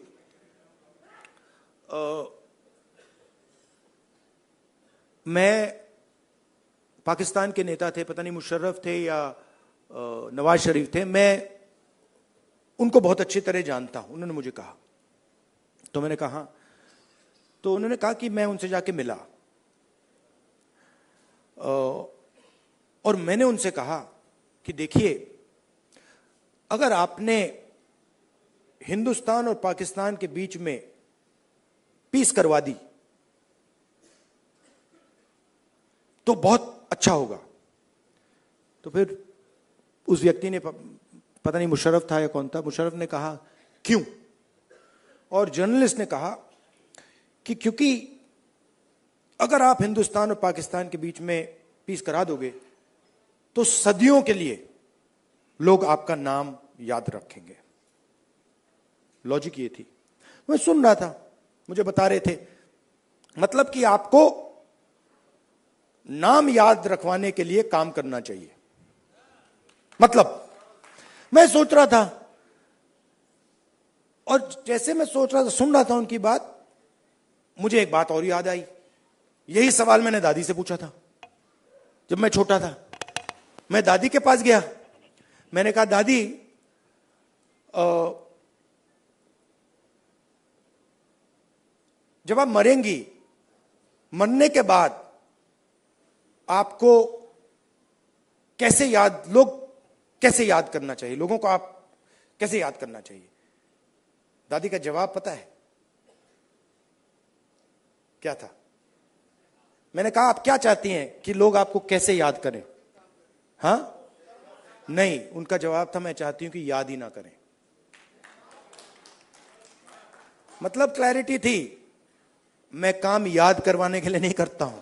मैं पाकिस्तान के नेता थे, पता नहीं मुशर्रफ थे या नवाज शरीफ थे, मैं उनको बहुत अच्छी तरह जानता हूं। उन्होंने मुझे कहा, तो मैंने कहा, तो उन्होंने कहा कि मैं उनसे जाके मिला और मैंने उनसे कहा कि देखिए, अगर आपने हिंदुस्तान और पाकिस्तान के बीच में पीस करवा दी तो बहुत अच्छा होगा। तो फिर उस व्यक्ति ने, पता नहीं मुशर्रफ था या कौन था, मुशर्रफ ने कहा क्यों? और जर्नलिस्ट ने कहा कि क्योंकि अगर आप हिंदुस्तान और पाकिस्तान के बीच में पीस करा दोगे तो सदियों के लिए लोग आपका नाम याद रखेंगे। लॉजिक ये थी। मैं सुन रहा था, मुझे बता रहे थे, मतलब कि आपको नाम याद रखवाने के लिए काम करना चाहिए। मतलब मैं सोच रहा था, और जैसे मैं सोच रहा था, सुन रहा था उनकी बात, मुझे एक बात और याद आई। यही सवाल मैंने दादी से पूछा था जब मैं छोटा था। मैं दादी के पास गया, मैंने कहा दादी, जब आप मरेंगी, मरने के बाद आपको कैसे याद, लोग कैसे याद करना चाहिए, लोगों को आप कैसे याद करना चाहिए? दादी का जवाब पता है क्या था? मैंने कहा आप क्या चाहती हैं कि लोग आपको कैसे याद करें? हां, नहीं, उनका जवाब था मैं चाहती हूं कि याद ही ना करें। मतलब क्लैरिटी थी, मैं काम याद करवाने के लिए नहीं करता हूं,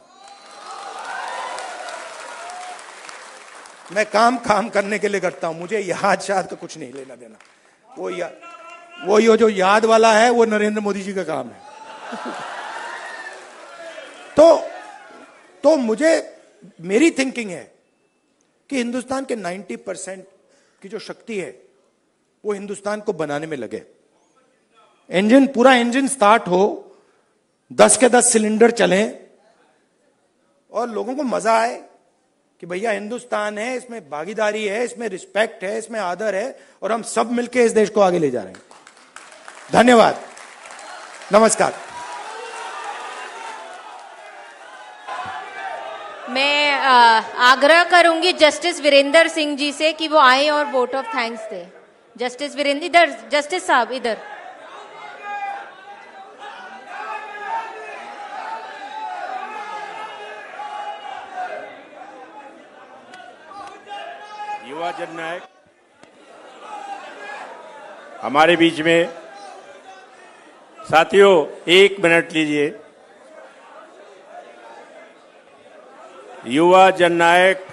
मैं काम करने के लिए करता हूं। मुझे याद शाद का कुछ नहीं लेना देना। वो ये जो याद वाला है वो नरेंद्र मोदी जी का काम है। तो मुझे, मेरी थिंकिंग है कि हिंदुस्तान के 90% की जो शक्ति है वो हिंदुस्तान को बनाने में लगे। इंजन, पूरा इंजन स्टार्ट हो, 10 के 10 सिलेंडर चलें और लोगों को मजा आए कि भैया हिंदुस्तान है, इसमें भागीदारी है, इसमें रिस्पेक्ट है, इसमें आदर है और हम सब मिलकर इस देश को आगे ले जा रहे हैं। धन्यवाद, नमस्कार। मैं आग्रह करूंगी जस्टिस वीरेंद्र सिंह जी से कि वो आए और वोट ऑफ थैंक्स दे। जस्टिस वीरेंद्र, इधर जस्टिस साहब, इधर। युवा जननायक हमारे बीच में। साथियों, 1 मिनट लीजिए। युवा जननायक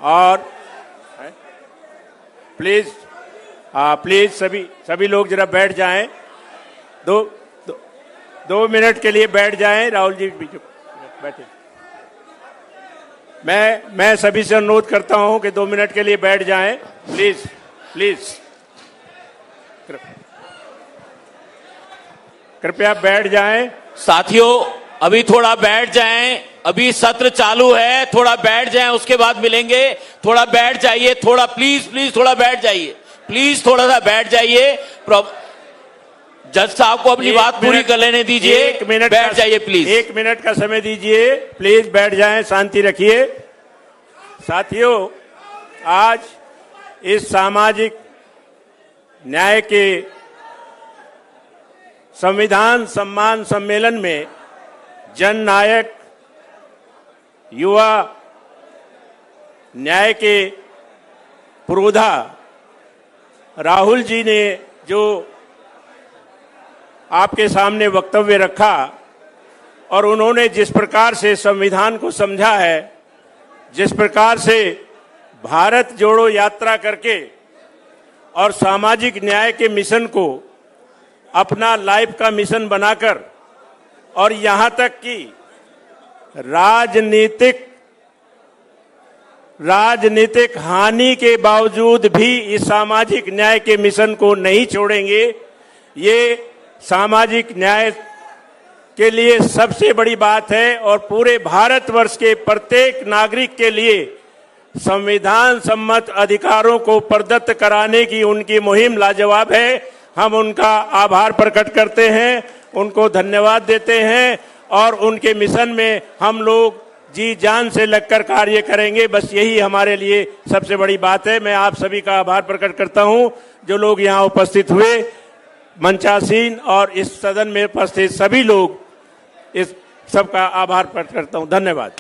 और प्लीज प्लीज सभी लोग जरा बैठ जाएं। दो मिनट के लिए बैठ जाएं। राहुल जी बैठे। मैं सभी से अनुरोध करता हूं कि 2 मिनट के लिए बैठ जाएं। प्लीज कृपया बैठ जाएं। साथियों, अभी थोड़ा बैठ जाएं, अभी सत्र चालू है, थोड़ा बैठ जाएं, उसके बाद मिलेंगे। थोड़ा बैठ जाइए, थोड़ा प्लीज थोड़ा बैठ जाइए, प्लीज थोड़ा सा बैठ जाइए। जज साहब को अपनी बात पूरी कर लेने दीजिए। 1 मिनट बैठ जाइए प्लीज। 1 मिनट का समय दीजिए, प्लीज बैठ जाएं, शांति रखिए। साथियों, आज इस सामाजिक न्याय के संविधान सम्मान सम्मेलन में जननायक युवा न्याय के पुरोधा राहुल जी ने जो आपके सामने वक्तव्य रखा और उन्होंने जिस प्रकार से संविधान को समझा है, जिस प्रकार से भारत जोड़ो यात्रा करके और सामाजिक न्याय के मिशन को अपना लाइफ का मिशन बनाकर और यहां तक कि राजनीतिक हानि के बावजूद भी इस सामाजिक न्याय के मिशन को नहीं छोड़ेंगे। ये सामाजिक न्याय के लिए सबसे बड़ी बात है और पूरे भारतवर्ष के प्रत्येक नागरिक के लिए संविधान सम्मत अधिकारों को प्रदत्त कराने की उनकी मुहिम लाजवाब है। हम उनका आभार प्रकट करते हैं, उनको धन्यवाद देते हैं और उनके मिशन में हम लोग जी जान से लगकर कार्य करेंगे। बस यही हमारे लिए सबसे बड़ी बात है। मैं आप सभी का आभार प्रकट करता हूं, जो लोग यहां उपस्थित हुए, मंचासीन और इस सदन में उपस्थित सभी लोग, इस सबका आभार प्रकट करता हूं। धन्यवाद।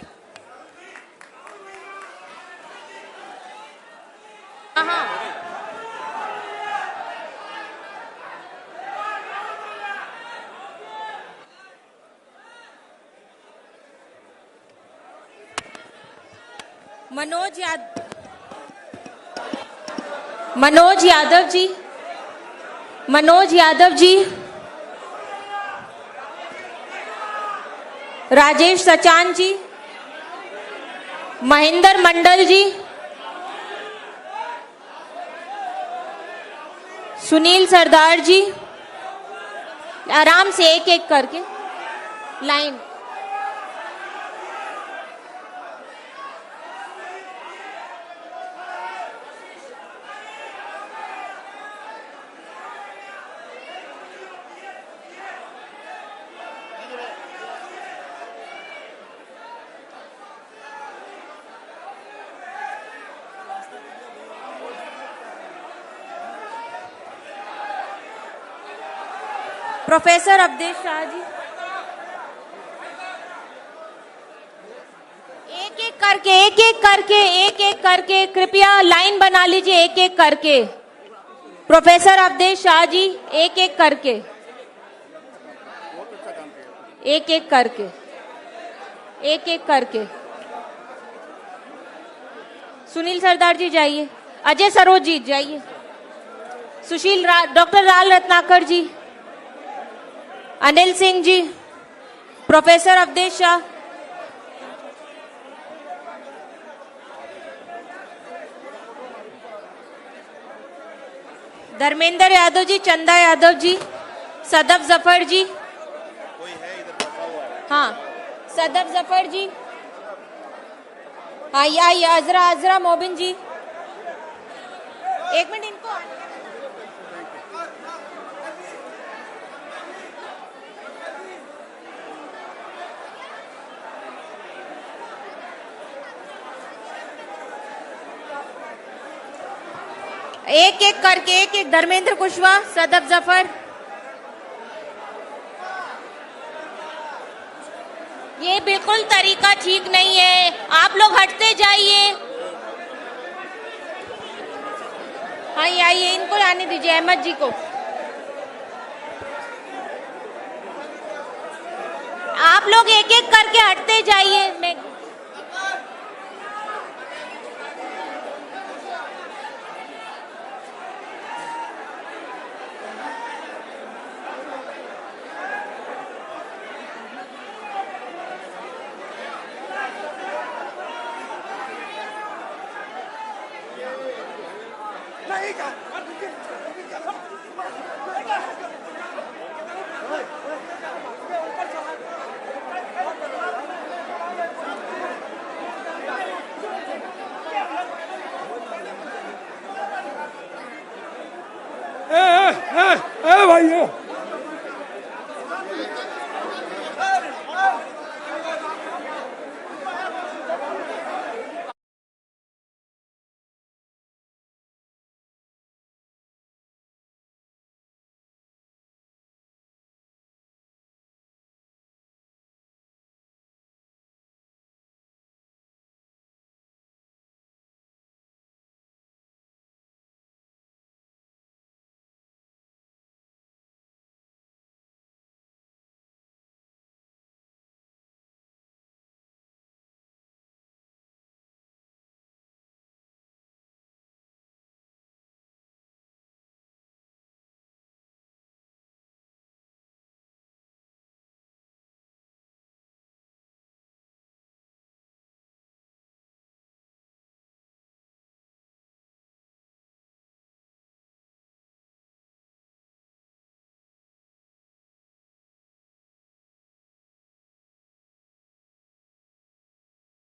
मनोज यादव जी, मनोज यादव जी, राजेश सचान जी, महेंद्र मंडल जी, सुनील सरदार जी, आराम से एक एक करके लाइन। प्रोफेसर अवधेश शाह जी, एक एक करके कृपया लाइन बना लीजिए, एक एक करके। प्रोफेसर अवधेश शाह जी, एक एक करके, एक एक करके, एक एक करके। सुनील सरदार जी जाइए, अजय सरोज जी जाइए, डॉक्टर लाल रत्नाकर जी, अनिल सिंह जी, प्रोफेसर अवधेश शाह, धर्मेंद्र यादव जी, चंदा यादव जी, सदफ जफर जी, हाँ सदफ जफर जी, हाँ आइए, अजरा मोबिन जी, एक मिनट इनको। एक एक करके, एक एक, धर्मेंद्र कुशवाहा, सदफ जफर, ये बिल्कुल तरीका ठीक नहीं है, आप लोग हटते जाइए। हाँ आइए, इनको आने दीजिए, अहमद जी को। आप लोग एक एक करके हटते जाइए। मैं भाइयों